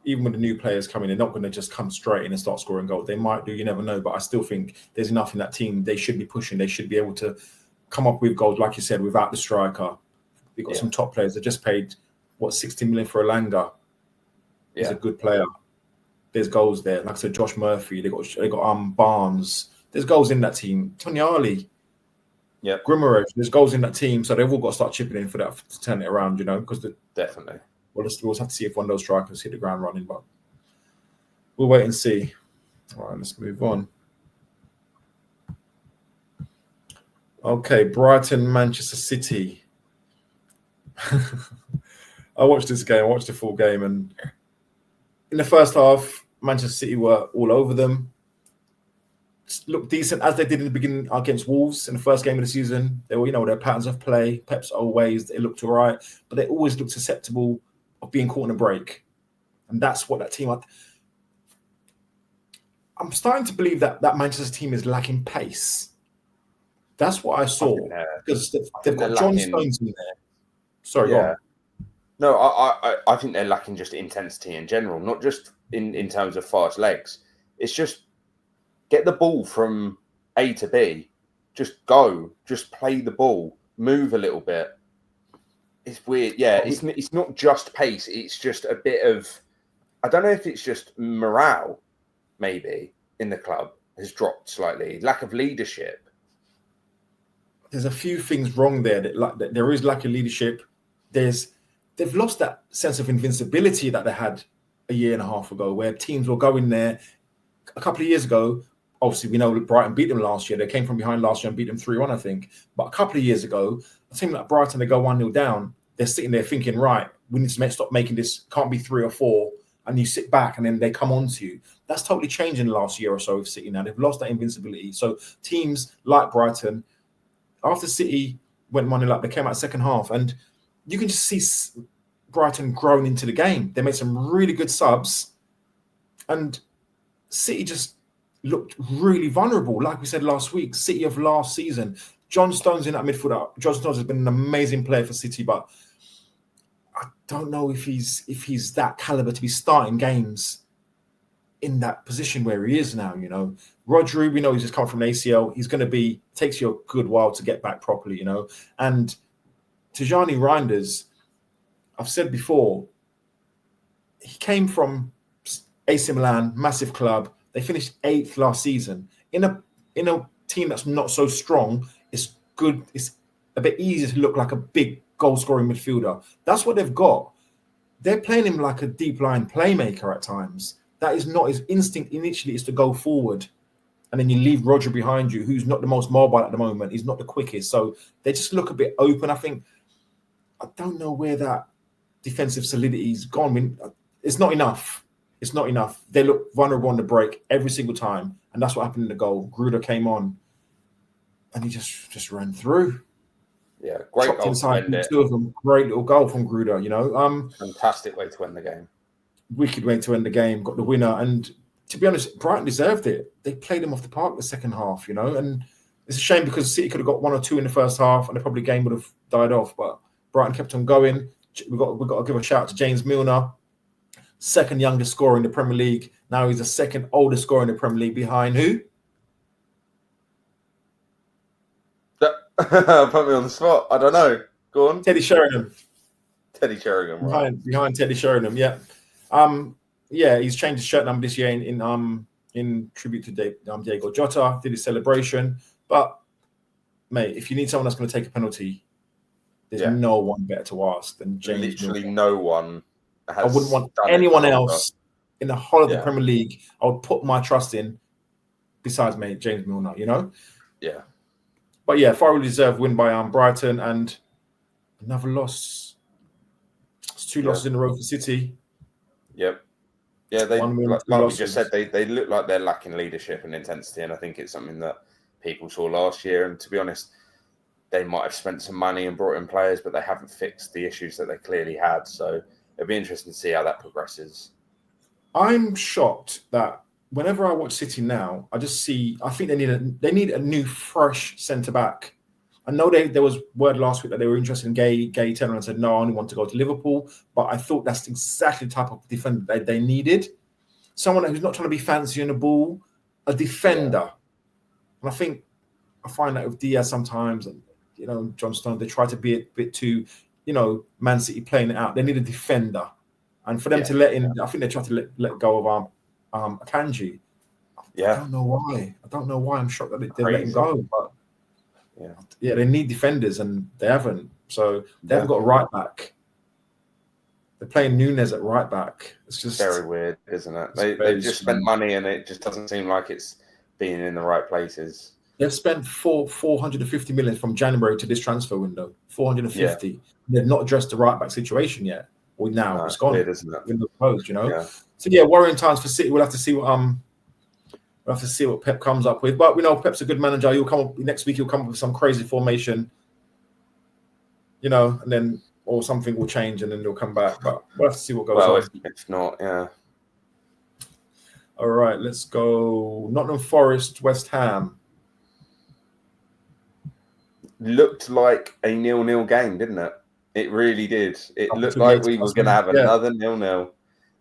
even with the new players coming, they're not going to just come straight in and start scoring goals. They might do, you never know. But I still think there's enough in that team. They should be pushing. They should be able to come up with goals, like you said, without the striker. They've got some top players. They just paid, 60 million for Elanga. He's a good player. There's goals there. Like I said, Josh Murphy. They got Barnes. There's goals in that team. Tonyali. Yeah. Grimarev. There's goals in that team. So they've all got to start chipping in for that to turn it around, because definitely. We'll always have to see if one of those strikers hit the ground running, but we'll wait and see. All right, let's move on. Okay, Brighton, Manchester City. I watched this game. I watched the full game, and in the first half, Manchester City were all over them. Looked decent as they did in the beginning against Wolves in the first game of the season. They were, their patterns of play, Pep's old ways. They looked all right, but they always looked susceptible of being caught in a break, and that's what that team. I'm starting to believe that Manchester team is lacking pace. That's what I saw, because they've got John Stones in there. Sorry, go on. No, I think they're lacking just intensity in general, not just in terms of fast legs. It's just get the ball from A to B. Just go. Just play the ball. Move a little bit. It's weird. Yeah, it's not just pace. It's just a bit of... I don't know if it's just morale, maybe, in the club has dropped slightly. Lack of leadership. There's a few things wrong there. That there is lack of leadership. They've lost that sense of invincibility that they had a year and a half ago, where teams will go in there. A couple of years ago, obviously we know Brighton beat them last year. They came from behind last year and beat them 3-1, I think. But a couple of years ago, a team like Brighton, they go 1-0 down. They're sitting there thinking, right, we need to stop making this. Can't be 3 or 4. And you sit back and then they come on to you. That's totally changed in the last year or so of City now. They've lost that invincibility. So teams like Brighton, after City went 1-0 up, they came out second half, and you can just see Brighton growing into the game. They made some really good subs, and City just looked really vulnerable. Like we said last week, City of last season. John Stones in that midfield. John Stones has been an amazing player for City, but I don't know if he's that caliber to be starting games in that position where he is now. Rodri, we know he's just come from an ACL. He's going to be, takes you a good while to get back properly, And Tijani Reinders, I've said before, he came from AC Milan, massive club. They finished 8th last season. In a team that's not so strong, it's good. It's a bit easier to look like a big goal-scoring midfielder. That's what they've got. They're playing him like a deep-line playmaker at times. That is not his instinct. Initially, is to go forward, and then you leave Roger behind you, who's not the most mobile at the moment. He's not the quickest. So they just look a bit open. I don't know where that defensive solidity's gone. I mean, it's not enough. It's not enough. They look vulnerable on the break every single time, and that's what happened in the goal. Gruder came on, and he just ran through. Yeah, great goal to end it. 2 of them. Great little goal from Gruder. Fantastic way to end the game. Wicked way to end the game. Got the winner, and to be honest, Brighton deserved it. They played them off the park the second half. And it's a shame because City could have got 1 or 2 in the first half, and the probably game would have died off. But Brighton kept on going. We've got to give a shout out to James Milner. Second youngest scorer in the Premier League. Now he's the second oldest scorer in the Premier League behind who? Put me on the spot. I don't know. Go on. Teddy Sheringham. Teddy Sheringham, right? Behind Teddy Sheringham, yeah. He's changed his shirt number this year in tribute to Diego Jota. Did his celebration. But, mate, if you need someone that's going to take a penalty, there's no one better to ask than James Literally Milner. No one. I wouldn't want anyone else in the whole of the Premier League. I would put my trust in besides James Milner, Yeah. But thoroughly deserved win by Brighton, and another loss. It's 2 losses in a row for City. Yep. Yeah, they 1 win, 2 like we losses. just said, they look like they're lacking leadership and intensity, and I think it's something that people saw last year. And to be honest, they might have spent some money and brought in players, but they haven't fixed the issues that they clearly had. So it'll be interesting to see how that progresses. I'm shocked that whenever I watch City now, I think they need a new, fresh centre back. I know there was word last week that they were interested in Gay Taylor and said, no, I only want to go to Liverpool. But I thought that's exactly the type of defender that they needed. Someone who's not trying to be fancy on the ball, a defender. And I find that with Diaz sometimes, and John Stone, they try to be a bit too, Man City playing it out. They need a defender. And for them to let in, I think they tried to let go of Akanji. Yeah. I don't know why. I'm shocked that they let him go. But yeah, they need defenders and they haven't. So they haven't got a right back. They're playing Nunes at right back. It's just very weird, isn't it? They've just spent money and it just doesn't seem like it's being in the right places. They've spent 450 million from January to this transfer window. 450. Yeah. They've not addressed the right back situation yet. Well, now it's gone. Weird, isn't it? Window closed, Yeah. So worrying times for City. We'll have to see what Pep comes up with. But we know Pep's a good manager. He'll come up next week. He'll come up with some crazy formation, and then or something will change and then they'll come back. But we'll have to see what goes on. If not, yeah. All right, let's go. Nottingham Forest, West Ham. Looked like a 0-0 game, didn't it? It really did. It looked like we were going to have another 0-0.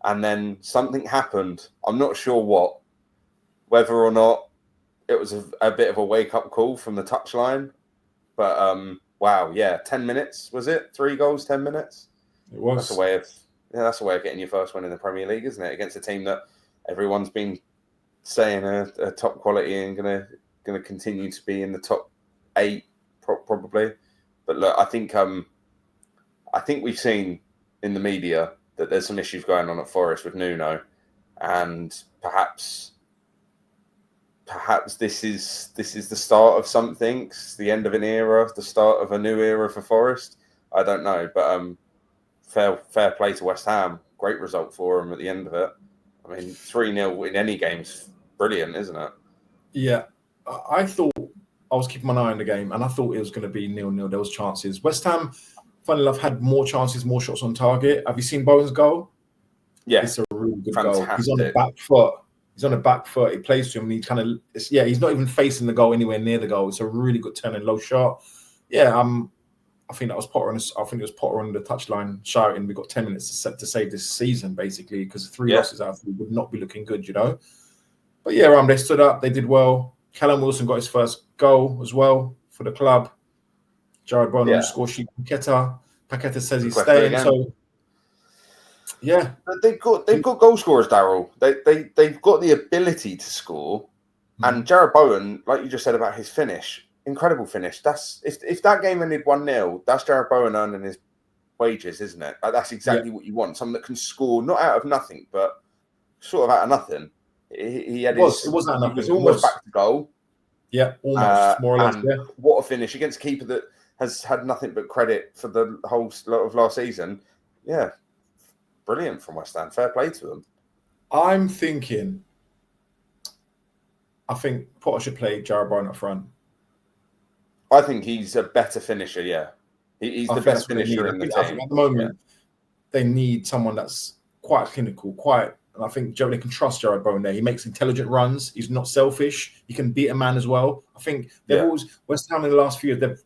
And then something happened. I'm not sure what. Whether or not it was a bit of a wake-up call from the touchline. But, wow, 10 minutes, was it? 3 goals, 10 minutes? It was. That's a way of getting your first win in the Premier League, isn't it? Against a team that everyone's been saying are top quality and going to continue to be in the top 8, probably. But look, I think we've seen in the media that there's some issues going on at Forest with Nuno, and perhaps this is the start of something. It's the end of an era, the start of a new era for Forest. I don't know, but fair play to West Ham. Great result for them at the end of it. I mean, 3-0 in any game's brilliant, isn't it? Yeah, I thought I was keeping my eye on the game, and I thought it was going to be 0-0. There was chances. West Ham, funny enough, had more chances, more shots on target. Have you seen Bowen's goal? Yeah, it's a really good fantastic goal. He's on the back foot. He plays to him, and he kind of, he's not even facing the goal anywhere near the goal. It's a really good turn and low shot. Yeah, I think that was Potter. I think it was Potter on the touchline shouting, "We've got 10 minutes to save this season," basically, because 3 losses out would not be looking good, But they stood up. They did well. Callum Wilson got his first goal as well for the club. Jared Bowen on the score sheet. Paqueta says he's staying. Again. So. Yeah, but they've got goal scorers, Daryl. They've got the ability to score, and Jared Bowen, like you just said about his finish, incredible finish. That's if that game ended 1-0, that's Jared Bowen earning his wages, isn't it? Like, that's exactly what you want. Someone that can score not out of nothing, but sort of out of nothing. He was almost back to goal. Yeah, almost more or less. What a finish against a keeper that has had nothing but credit for the whole lot of last season. Yeah. Brilliant from West Ham. Fair play to them. I think Potter should play Jared Bowen up front. I think he's a better finisher, He's the best finisher in the team. At the moment, they need someone that's quite clinical, and I think they can trust Jared Bowen there. He makes intelligent runs. He's not selfish. He can beat a man as well. I think they've always, West Ham in the last few years,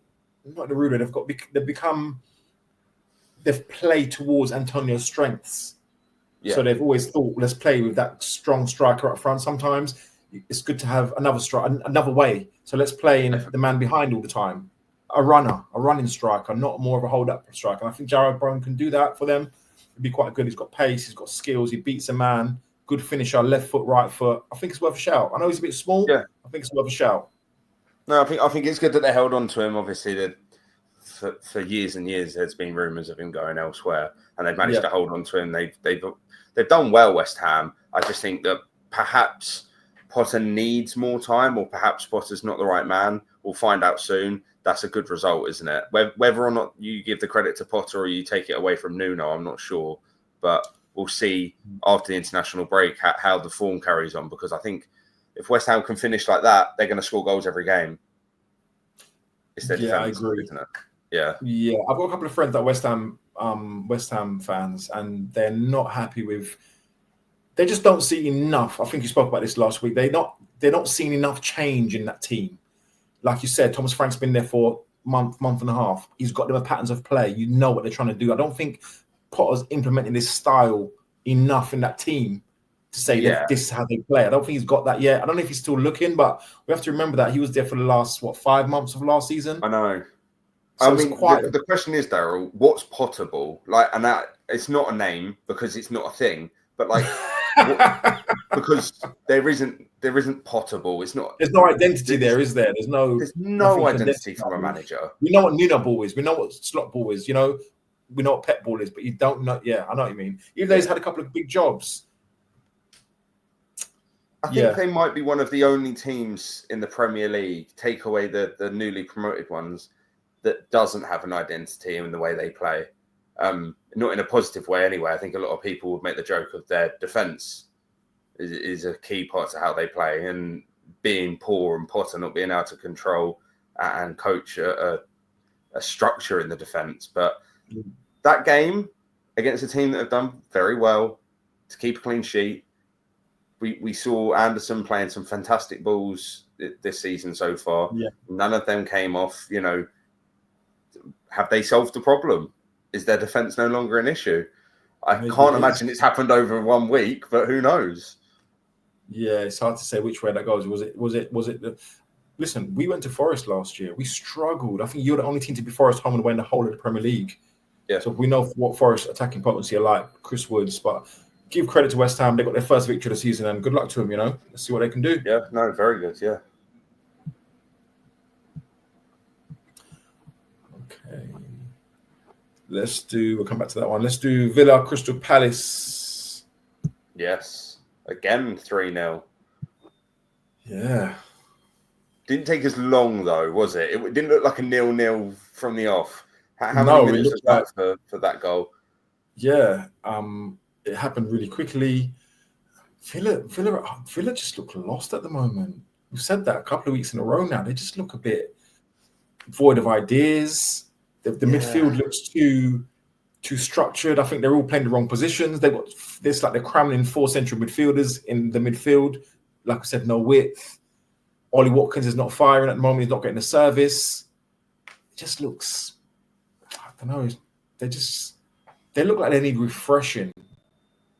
they've played towards Antonio's strengths. Yeah. So they've always thought, let's play with that strong striker up front. Sometimes it's good to have another way. So let's play in the man behind all the time. A running striker, not more of a hold-up striker. And I think Jared Bowen can do that for them. It'd be quite good. He's got pace. He's got skills. He beats a man. Good finisher, left foot, right foot. I think it's worth a shout. I know he's a bit small. Yeah. I think it's worth a shout. No, I think it's good that they held on to him. Obviously, for years and years, there's been rumours of him going elsewhere, and they've managed to hold on to him. They've done well, West Ham. I just think that perhaps Potter needs more time, or perhaps Potter's not the right man. We'll find out soon. that's a good result, isn't it? Whether or not you give the credit to Potter or you take it away from Nuno, I'm not sure. But we'll see after the international break how the form carries on, because I think if West Ham can finish like that, they're going to score goals every game. It's their defense, I agree. isn't it? Yeah. Yeah, I've got a couple of friends that are West Ham fans, and they're not happy with. They just don't see enough. I think you spoke about this last week. They're not seeing enough change in that team. Like you said, Thomas Frank's been there for month and a half. He's got them patterns of play. You know what they're trying to do. I don't think Potter's implementing this style enough in that team to say that this is how they play. I don't think he's got that yet. I don't know if he's still looking, but we have to remember that he was there for the last 5 months of last season. I know. So I mean, the question is, Daryl, what's Potterable? Like, and that it's not a name because it's not a thing, but like, because there isn't Potterable. It's not. There's no identity there, is there? There's no identity from a manager. We know what Nuno ball is. We know what slot ball is. You know, we know what Pep ball is, but you don't know. Yeah, I know what you mean. Even though he's had a couple of big jobs. I think they might be one of the only teams in the Premier League, take away the newly promoted ones, that doesn't have an identity in the way they play. Not in a positive way anyway. I think a lot of people would make the joke of their defence is a key part to how they play, and being poor and Potter not being able to control and coach a structure in the defence. But that game against a team that have done very well to keep a clean sheet, we saw Anderson playing some fantastic balls this season so far. Yeah. None of them came off. You know, have they solved the problem? Is their defence no longer an issue? I can't imagine it's happened over 1 week, but who knows? Yeah, it's hard to say which way that goes. Was it? Listen, we went to Forest last year. We struggled. I think you're the only team to be Forest home and win the whole of the Premier League. Yeah. So we know what Forest attacking potency are like. Chris Woods, but give credit to West Ham. They got their first victory of the season, and good luck to them. You know, let's see what they can do. Yeah. No, very good. Yeah. Okay. We'll come back to that one. Let's do Villa Crystal Palace. Yes. Again, 3-0. Yeah. Didn't take as long, though, was it? It didn't look like a 0-0 from the off. How many minutes was that for that goal? Yeah. It happened really quickly. Villa just look lost at the moment. We've said that a couple of weeks in a row now. They just look a bit void of ideas. The midfield looks too structured. I think they're all playing the wrong positions. They've got this like they're cramming in 4 central midfielders in the midfield. Like I said, no width. Ollie Watkins is not firing at the moment. He's not getting the service. It just looks, I don't know. They look like they need refreshing.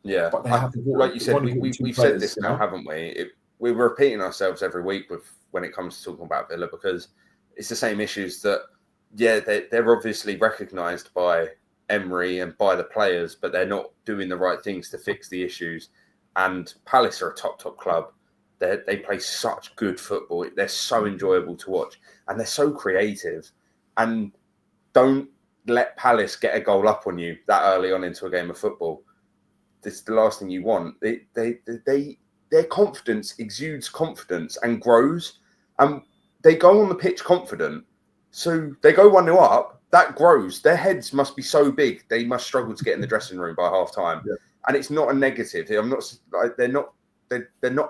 Yeah, but they have like you said, we've said this now, haven't we? We're repeating ourselves every week when it comes to talking about Villa, because it's the same issues that. Yeah, they're obviously recognised by Emery and by the players, but they're not doing the right things to fix the issues. And Palace are a top club. They play such good football. They're so enjoyable to watch, and they're so creative. And don't let Palace get a goal up on you that early on into a game of football. This is the last thing you want. Their confidence exudes confidence and grows, and they go on the pitch confident. So they go 1-0 up, that grows. Their heads must be so big, they must struggle to get in the dressing room by half time. Yeah. And it's not a negative. I'm not like they're not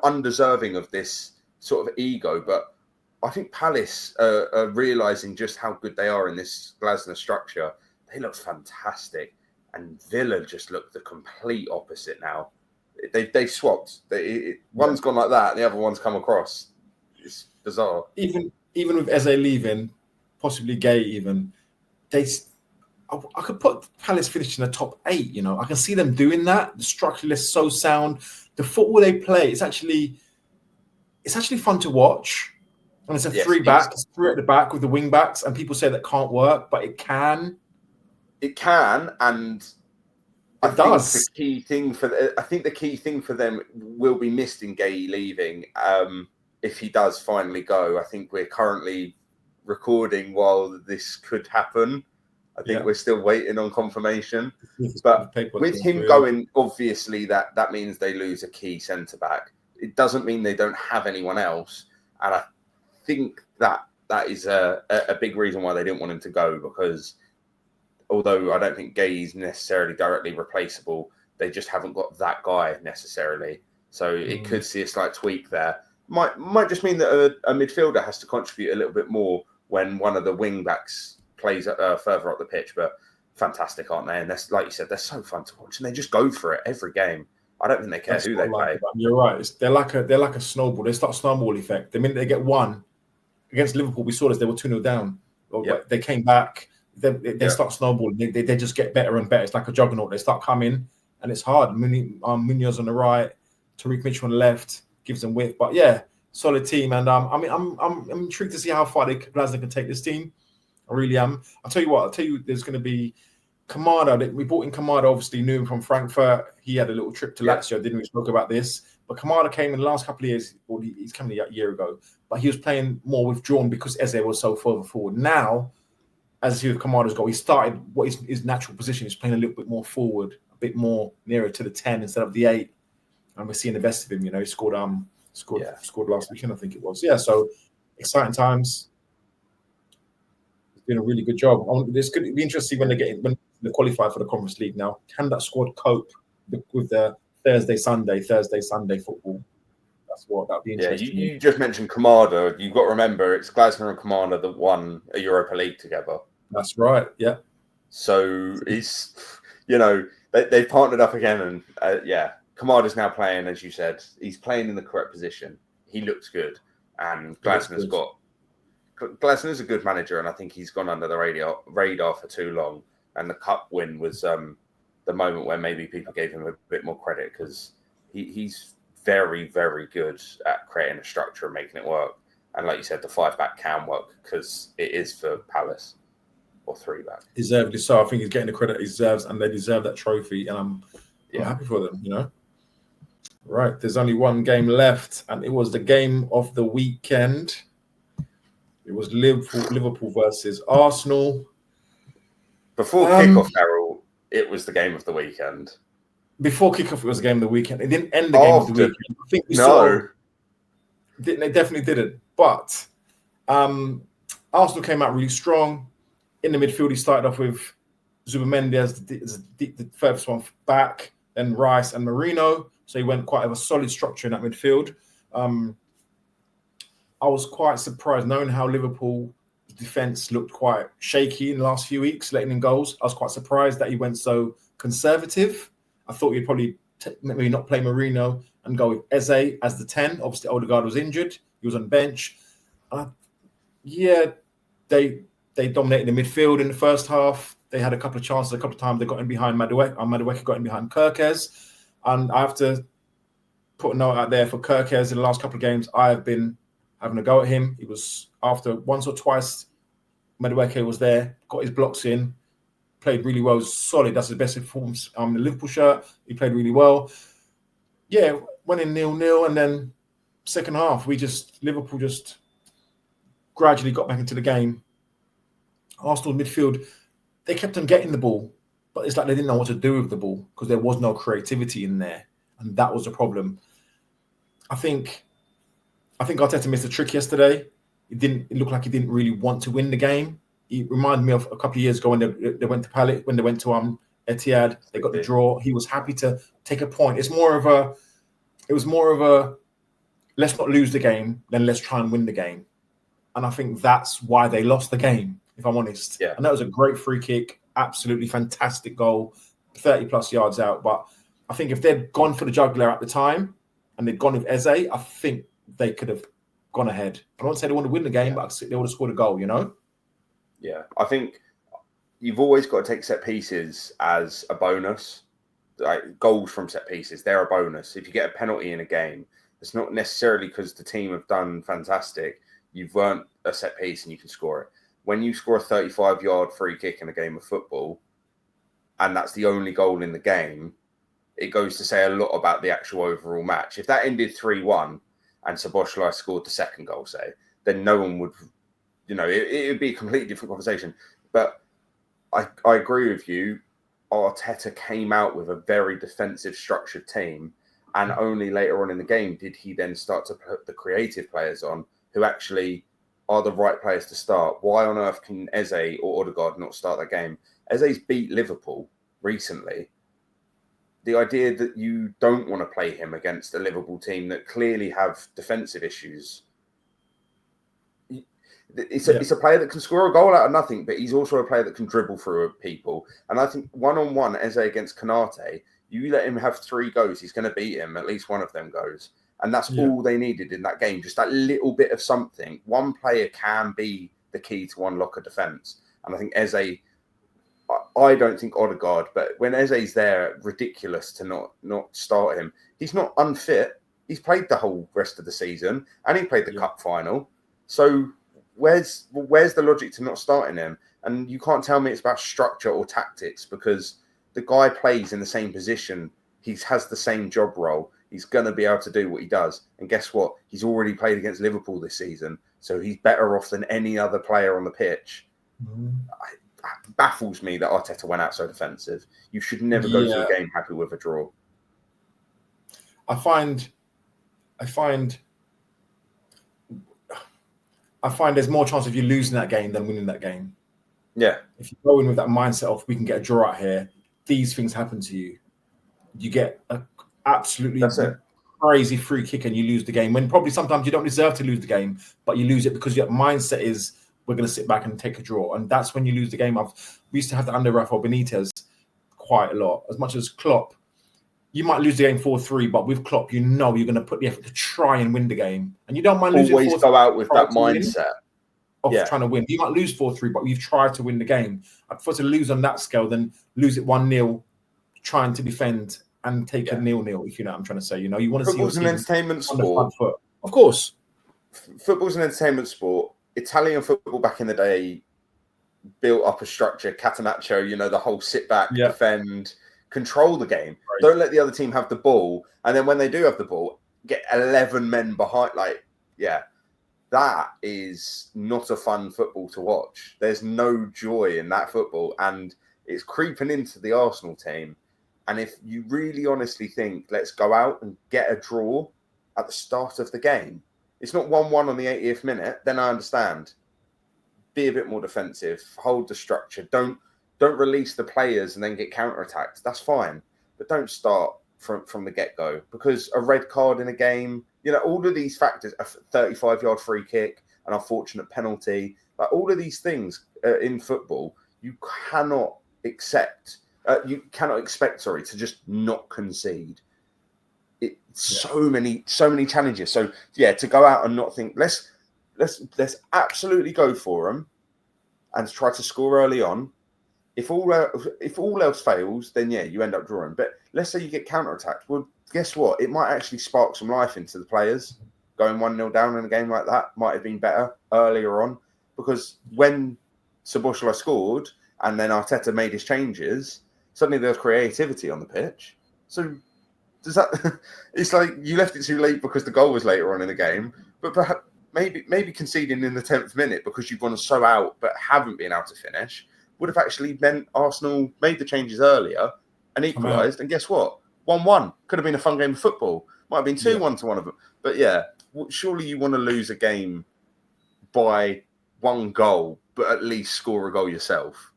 undeserving of this sort of ego, but I think Palace are realising just how good they are in this Glasner structure. They look fantastic, and Villa just look the complete opposite now. They've swapped. One's gone like that, and the other one's come across. It's bizarre. Even with Eze leaving. Possibly Gay even. I could put Palace finishing in the top 8, you know. I can see them doing that. The structure is so sound. The football they play, it's actually fun to watch. And it's a 3-back, it's 3 at the back with the wing backs, and people say that can't work, but it can. It can, and I think the key thing for them will be missed in Gay leaving. If he does finally go, I think we're currently recording while this could happen. I think we're still waiting on confirmation. But with him going, obviously that means they lose a key centre back. It doesn't mean they don't have anyone else. And I think that that is a big reason why they didn't want him to go, because although I don't think Gay is necessarily directly replaceable, they just haven't got that guy necessarily. So it could see a slight tweak there. Might just mean that a midfielder has to contribute a little bit more when one of the wing backs plays further up the pitch. But fantastic, aren't they? And that's, like you said, they're so fun to watch, and they just go for it every game. I don't think they care who they play. You're right. They're like a snowball. They start snowball effect. The minute they get one against Liverpool, we saw this. They were 2-0 down. They came back. They start snowballing. They just get better and better. It's like a juggernaut. They start coming, and it's hard. Munoz on the right, Tariq Mitchell on the left, gives them width. But yeah, solid team. And I'm intrigued to see how far Glasner can take this team. I really am. I'll tell you, there's going to be Kamada. We brought in Kamada, obviously knew him from Frankfurt. He had a little trip to Lazio, didn't we? Spoke about this. But Kamada came in the last couple of years, or he's coming a year ago, but he was playing more withdrawn because Eze was so further forward. Now, as he with Kamada's goal, he started what is his natural position. He's playing a little bit more forward, a bit more nearer to the 10 instead of the 8. And we're seeing the best of him. He scored last weekend, I think it was. Yeah, so exciting times. He's doing a really good job. It's going to be interesting when they qualify for the Conference League now. Can that squad cope with the Thursday, Sunday football? That'd be interesting. Yeah, you just mentioned Kamada. You've got to remember it's Glasner and Kamada that won a Europa League together. That's right. Yeah. So it's they've partnered up again, and Kamada's now playing, as you said. He's playing in the correct position. He looks good, and Glasner's a good manager, and I think he's gone under the radar for too long. And the cup win was the moment where maybe people gave him a bit more credit, because he's very, very good at creating a structure and making it work. And like you said, the 5-back can work because it is for Palace, or 3-back. Deservedly so. I think he's getting the credit he deserves, and they deserve that trophy. And I'm happy for them, Right. There's only one game left, and it was the game of the weekend. It was Liverpool versus Arsenal. Before kickoff, Errol, it was the game of the weekend. Before kickoff, it was the game of the weekend. It didn't end the game of the weekend. I think we saw. They definitely didn't. But Arsenal came out really strong. In the midfield, he started off with Zubimendi as the first one back, then Rice and Marino. So he went quite a solid structure in that midfield. I was quite surprised knowing how Liverpool defense looked quite shaky in the last few weeks, letting in goals. I was quite surprised that he went so conservative. I thought he'd probably maybe not play Marino and go with Eze as the 10. Obviously, Odegaard was injured. He was on the bench. They dominated the midfield in the first half. They had a couple of chances. A couple of times they got in behind Madueke. Madueke got in behind Kirkes. And I have to put a note out there for Kirkes in the last couple of games. I have been having a go at him. He was, after once or twice, Madueke was there, got his blocks in, played really well, solid. That's his best performance. The Liverpool shirt, he played really well. Yeah, went in 0-0, and then second half, Liverpool just gradually got back into the game. Arsenal midfield, they kept on getting the ball, but it's like they didn't know what to do with the ball because there was no creativity in there, and that was the problem. I think Arteta missed a trick yesterday. It looked like he didn't really want to win the game. He reminded me of a couple of years ago when they went to Palace, when they went to Etihad, they got the draw. He was happy to take a point. It was more of a let's not lose the game, then let's try and win the game. And I think that's why they lost the game, if I'm honest. Yeah. And that was a great free kick, absolutely fantastic goal, 30 plus yards out. But I think if they'd gone for the juggler at the time and they'd gone with Eze, I think they could have gone ahead. I don't say they want to win the game, but they would have scored a goal, Yeah, I think you've always got to take set pieces as a bonus. Like goals from set pieces, they're a bonus. If you get a penalty in a game, it's not necessarily because the team have done fantastic. You've earned a set piece and you can score it. When you score a 35-yard free kick in a game of football, and that's the only goal in the game, it goes to say a lot about the actual overall match. If that ended 3-1 and Szoboszlai scored the second goal, say, then no one would, it would be a completely different conversation. But I agree with you. Arteta came out with a very defensive structured team, and only later on in the game did he then start to put the creative players on who actually are the right players to start. Why on earth can Eze or Odegaard not start that game? Eze's beat Liverpool recently. The idea that you don't want to play him against a Liverpool team that clearly have defensive issues. It's a player that can score a goal out of nothing, but he's also a player that can dribble through people. And I think one-on-one, Eze against Konate, you let him have 3 goes, he's going to beat him. At least one of them goes. And that's all they needed in that game. Just that little bit of something. One player can be the key to unlock a defence. And I think Eze, I don't think Odegaard, but when Eze's there, ridiculous to not start him. He's not unfit. He's played the whole rest of the season and he played the cup final. So where's the logic to not starting him? And you can't tell me it's about structure or tactics because the guy plays in the same position. He has the same job role. He's going to be able to do what he does. And guess what? He's already played against Liverpool this season. So he's better off than any other player on the pitch. It baffles me that Arteta went out so defensive. You should never go to a game happy with a draw. I find there's more chance of you losing that game than winning that game. Yeah. If you go in with that mindset of we can get a draw out here, these things happen to you. You get a absolutely crazy free kick and you lose the game when probably sometimes you don't deserve to lose the game, but you lose it because your mindset is we're going to sit back and take a draw. And that's when you lose the game. We used to have that under Rafa Benitez quite a lot. As much as Klopp, you might lose the game 4-3, but with Klopp, you know you're going to put the effort to try and win the game. And you don't mind losing 4-3. Always go out with that mindset of trying to win. You might lose 4-3, but you've tried to win the game. I'd prefer to lose on that scale than lose it 1-0, trying to defend and take a 0-0, if you know what I'm trying to say. You know, you want to see football's an entertainment sport. On the front foot. Of course. Football's an entertainment sport. Italian football back in the day built up a structure, catenaccio, you know, the whole sit back, defend, control the game. Right. Don't let the other team have the ball. And then when they do have the ball, get 11 men behind. That is not a fun football to watch. There's no joy in that football. And it's creeping into the Arsenal team. And if you really honestly think, let's go out and get a draw at the start of the game, it's not 1-1 on the 80th minute, then I understand. Be a bit more defensive, hold the structure. Don't release the players and then get counter-attacked. That's fine. But don't start from the get-go because a red card in a game, you know, all of these factors, a 35-yard free kick, an unfortunate penalty, like all of these things in football, you cannot expect to just not concede. So many challenges. So to go out and not think let's absolutely go for them and try to score early on. If all else fails, then you end up drawing. But let's say you get counter-attacked. Well, guess what? It might actually spark some life into the players. Going 1-0 down in a game like that might have been better earlier on because when Szoboszlai scored and then Arteta made his changes, suddenly there was creativity on the pitch. So does that? It's like you left it too late because the goal was later on in the game, but perhaps maybe conceding in the 10th minute because you've gone so out but haven't been able to finish would have actually meant Arsenal made the changes earlier and equalised. And guess what? 1-1 could have been a fun game of football. Might have been 2-1 to one of them. But surely you want to lose a game by 1 goal, but at least score a goal yourself.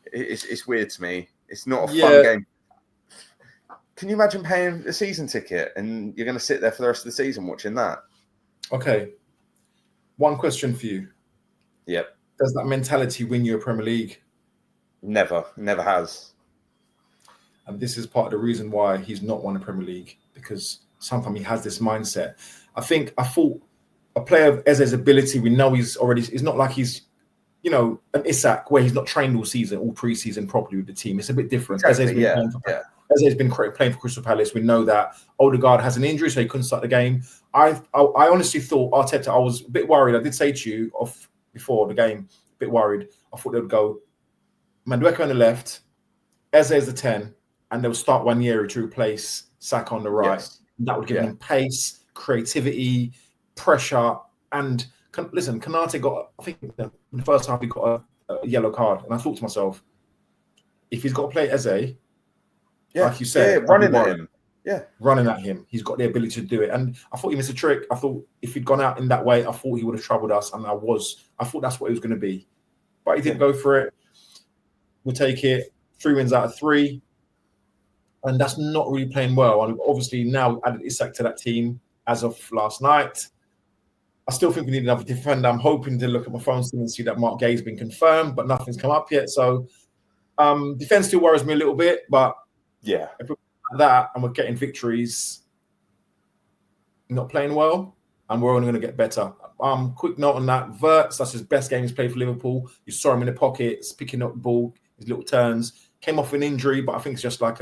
It's weird to me. It's not a fun game. Can you imagine paying a season ticket and you're going to sit there for the rest of the season watching that? Okay. One question for you. Yep. Does that mentality win you a Premier League? Never has. And this is part of the reason why he's not won a Premier League, because sometimes he has this mindset. I thought a player of Eze's ability, we know he's not like he's, you know, an Isak where he's not trained all season, all pre-season properly with the team. It's a bit different. Exactly, Eze's been playing for Crystal Palace. We know that Odegaard has an injury, so he couldn't start the game. I honestly thought Arteta, I was a bit worried. I did say to you before the game, a bit worried. I thought they would go Madueke on the left, Eze is the 10, and they'll start Wanyeri to replace Saka on the right. Yes. That would give them pace, creativity, pressure. And listen, Konate got, I think in the first half, he got a yellow card. And I thought to myself, if he's got to play Eze, like you said, running at him. running at him. He's got the ability to do it. And I thought he missed a trick. I thought if he'd gone out in that way, I thought he would have troubled us. And I thought that's what he was going to be. But he didn't go for it. We'll take it. 3 wins out of 3. And that's not really playing well. And obviously now added Isak to that team as of last night. I still think we need another defender. I'm hoping to look at my phone still and see that Mark Gay's been confirmed, but nothing's come up yet. So defense still worries me a little bit, but yeah, if we're like that and we're getting victories, not playing well, and we're only going to get better. Quick note on that: Wirtz, that's his best game he's played for Liverpool. You saw him in the pockets, picking up the ball, his little turns. Came off an injury, but I think it's just like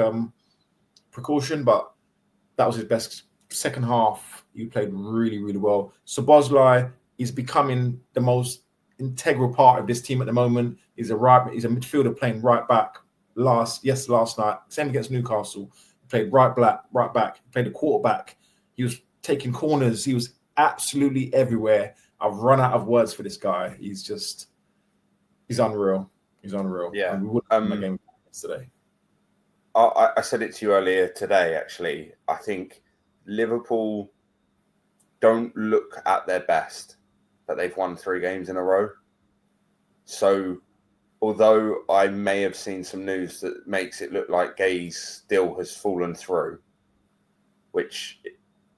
precaution. But that was his best. Second half, he played really, really well. Szoboszlai is becoming the most integral part of this team at the moment. He's a midfielder playing right back. Last night, same against Newcastle. He played right back. He played a quarterback. He was taking corners. He was absolutely everywhere. I've run out of words for this guy. He's unreal. He's unreal. Yeah. And we wouldn't have won the game yesterday. I said it to you earlier today, actually. I think Liverpool don't look at their best, but they've won 3 games in a row. So, although I may have seen some news that makes it look like Gaze still has fallen through, which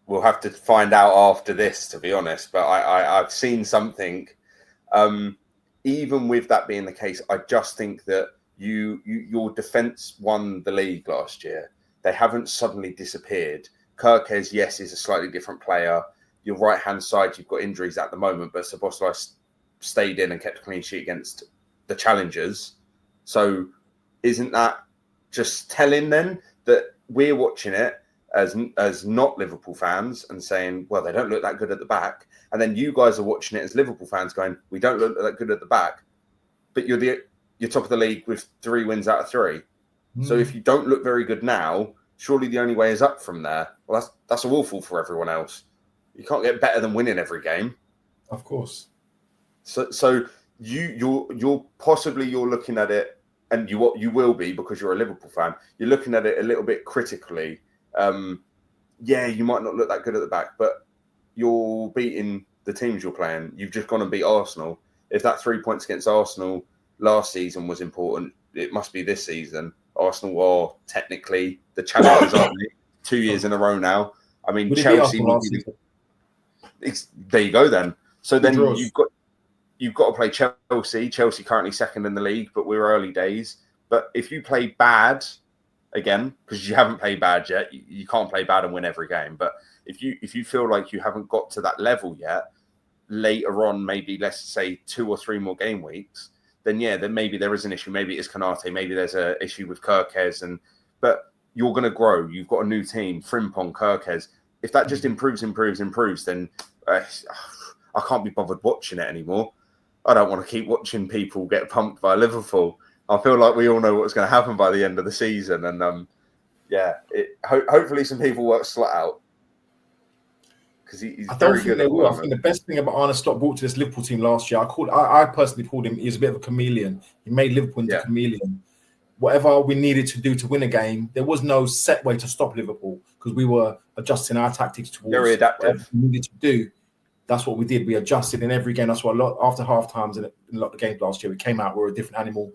we'll have to find out after this, to be honest, but I've seen something. Even with that being the case, I just think that your defence won the league last year. They haven't suddenly disappeared. Kirkes, yes, is a slightly different player. Your right-hand side, you've got injuries at the moment, but Szoboszlai stayed in and kept a clean sheet against the challengers. So isn't that just telling then that we're watching it as not Liverpool fans and saying, well, they don't look that good at the back. And then you guys are watching it as Liverpool fans going, we don't look that good at the back. But you're top of the league with 3 wins out of 3. So if you don't look very good now, surely the only way is up from there. Well, that's awful for everyone else. You can't get better than winning every game. Of course. So you're possibly looking at it, and you will be because you're a Liverpool fan. You're looking at it a little bit critically. You might not look that good at the back, but you're beating the teams you're playing. You've just gone and beat Arsenal. If that 3 points against Arsenal last season was important, it must be this season. Arsenal are technically the challengers, aren't they? 2 years in a row now. I mean, Chelsea. There you go then. So then you've got to play Chelsea. Chelsea currently second in the league, but we're early days. But if you play bad again, because you haven't played bad yet, you can't play bad and win every game. But if you feel like you haven't got to that level yet, later on, maybe let's say 2 or 3 more game weeks, then maybe there is an issue. Maybe it's Kanate. Maybe there's an issue with Kirkes. But you're going to grow. You've got a new team, Frimpong, Kirkes. If that just improves, then I can't be bothered watching it anymore. I don't want to keep watching people get pumped by Liverpool. I feel like we all know what's going to happen by the end of the season. And hopefully some people work Slot out. Because he's very good at the moment. I think the best thing about Arne Slot brought to this Liverpool team last year, I personally called him, he's a bit of a chameleon. He made Liverpool into a chameleon. Whatever we needed to do to win a game, there was no set way to stop Liverpool because we were adjusting our tactics towards very adaptive. What we needed to do. That's what we did. We adjusted in every game. That's why after half times in a lot of the games last year, we came out, we were a different animal.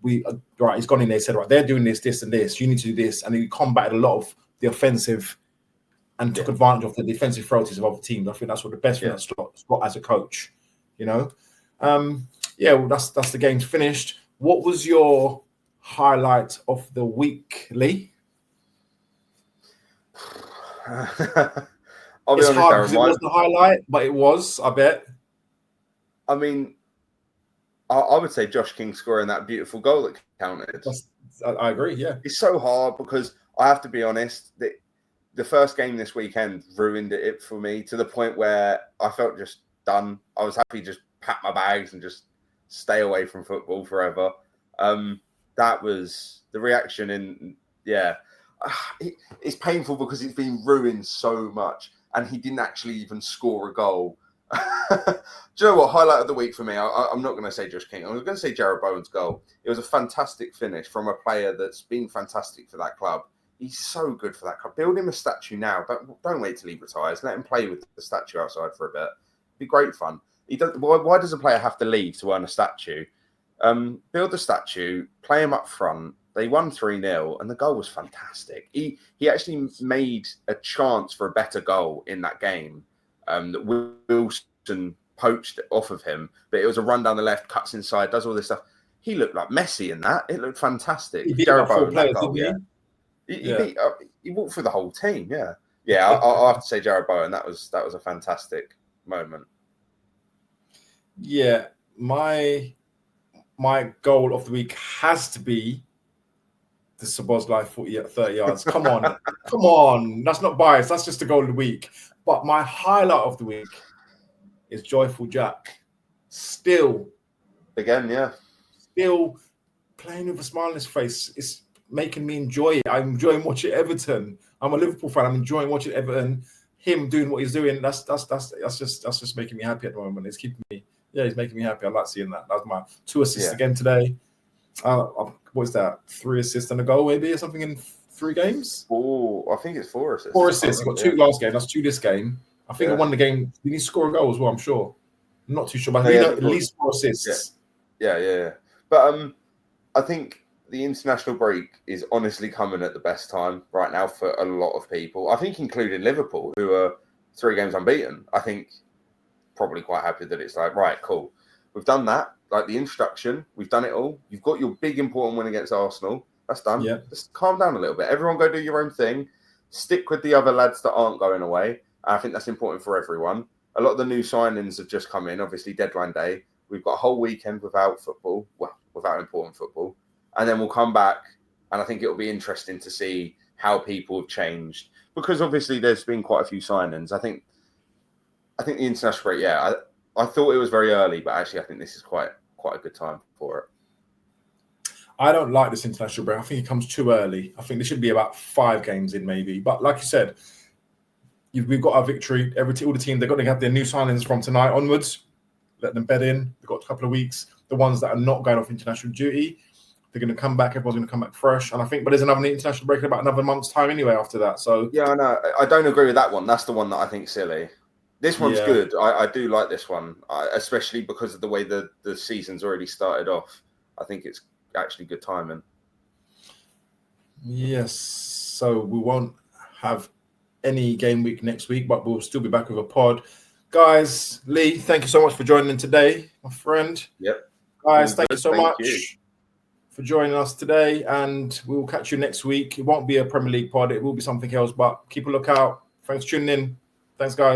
He's gone in there, said, right, they're doing this, and this. You need to do this. And he combated a lot of the offensive and took advantage of the defensive frailties of other teams. I think that's what the best thing that Scott as a coach, that's the game's finished. What was your highlight of the week, Lee? I'll be it's honest, hard because it was the highlight, but it was, I bet. I mean, I would say Josh King scoring that beautiful goal that counted. I agree, yeah. It's so hard because I have to be honest, the first game this weekend ruined it for me to the point where I felt just done. I was happy to just pack my bags and just stay away from football forever. That was the reaction it's painful because it's been ruined so much and he didn't actually even score a goal. Do you know what? Highlight of the week for me, I'm not going to say Josh King. I'm going to say Jarrod Bowen's goal. It was a fantastic finish from a player that's been fantastic for that club. He's so good for that club. Build him a statue now. Don't wait till he retires. Let him play with the statue outside for a bit. It'd be great fun. Why does a player have to leave to earn a statue? Build the statue, play him up front. They won 3-0, and the goal was fantastic. He actually made a chance for a better goal in that game that Wilson poached off of him, but it was a run down the left, cuts inside, does all this stuff. He looked like Messi in that. It looked fantastic. He beat about 4 players, didn't he? He walked through the whole team. I'll have to say Jared Bowen. That was a fantastic moment. Yeah, my goal of the week has to be the Szoboszlai 30 yards. Come on. That's not biased. That's just the goal of the week. But my highlight of the week is Joyful Jack. Still playing with a smile on his face. It's making me enjoy it. I'm enjoying watching Everton. I'm a Liverpool fan. I'm enjoying watching Everton. Him doing what he's doing. That's just making me happy at the moment. It's keeping me. Yeah, he's making me happy. I like seeing that. That's my 2 assists again today. What's that? 3 assists and a goal, maybe, or something in 3 games? Oh, I think it's 4 assists. 4 assists. He got 2 last game. That's 2 this game. I think I won the game. Did he score a goal as well? I'm sure. I'm not too sure, but at least 4 assists. Yeah. But I think the international break is honestly coming at the best time right now for a lot of people. I think including Liverpool, who are 3 games unbeaten. I think probably quite happy that it's like, right, cool. We've done that. Like the introduction, we've done it all. You've got your big important win against Arsenal. That's done. Yeah. Just calm down a little bit. Everyone go do your own thing. Stick with the other lads that aren't going away. I think that's important for everyone. A lot of the new signings have just come in. Obviously, deadline day. We've got a whole weekend without football. Well, without important football. And then we'll come back. And I think it'll be interesting to see how people have changed. Because obviously there's been quite a few signings. I think the international break, I thought it was very early, but actually I think this is quite a good time for it. I don't like this international break. I think it comes too early. I think there should be about 5 games in maybe. But like you said, we've got our victory. All the teams, they've got to have their new signings from tonight onwards. Let them bed in. They've got a couple of weeks. The ones that are not going off international duty, they're going to come back. Everyone's going to come back fresh. And I think, but there's another international break in about another month's time anyway after that. So yeah, I know. I don't agree with that one. That's the one that I think is silly. This one's good. I do like this one, especially because of the way the season's already started off. I think it's actually good timing. Yes. So we won't have any game week next week, but we'll still be back with a pod. Guys, Lee, thank you so much for joining today, my friend. Yep. Guys, thank you so much for joining us today, and we'll catch you next week. It won't be a Premier League pod. It will be something else, but keep a lookout. Thanks for tuning in. Thanks, guys.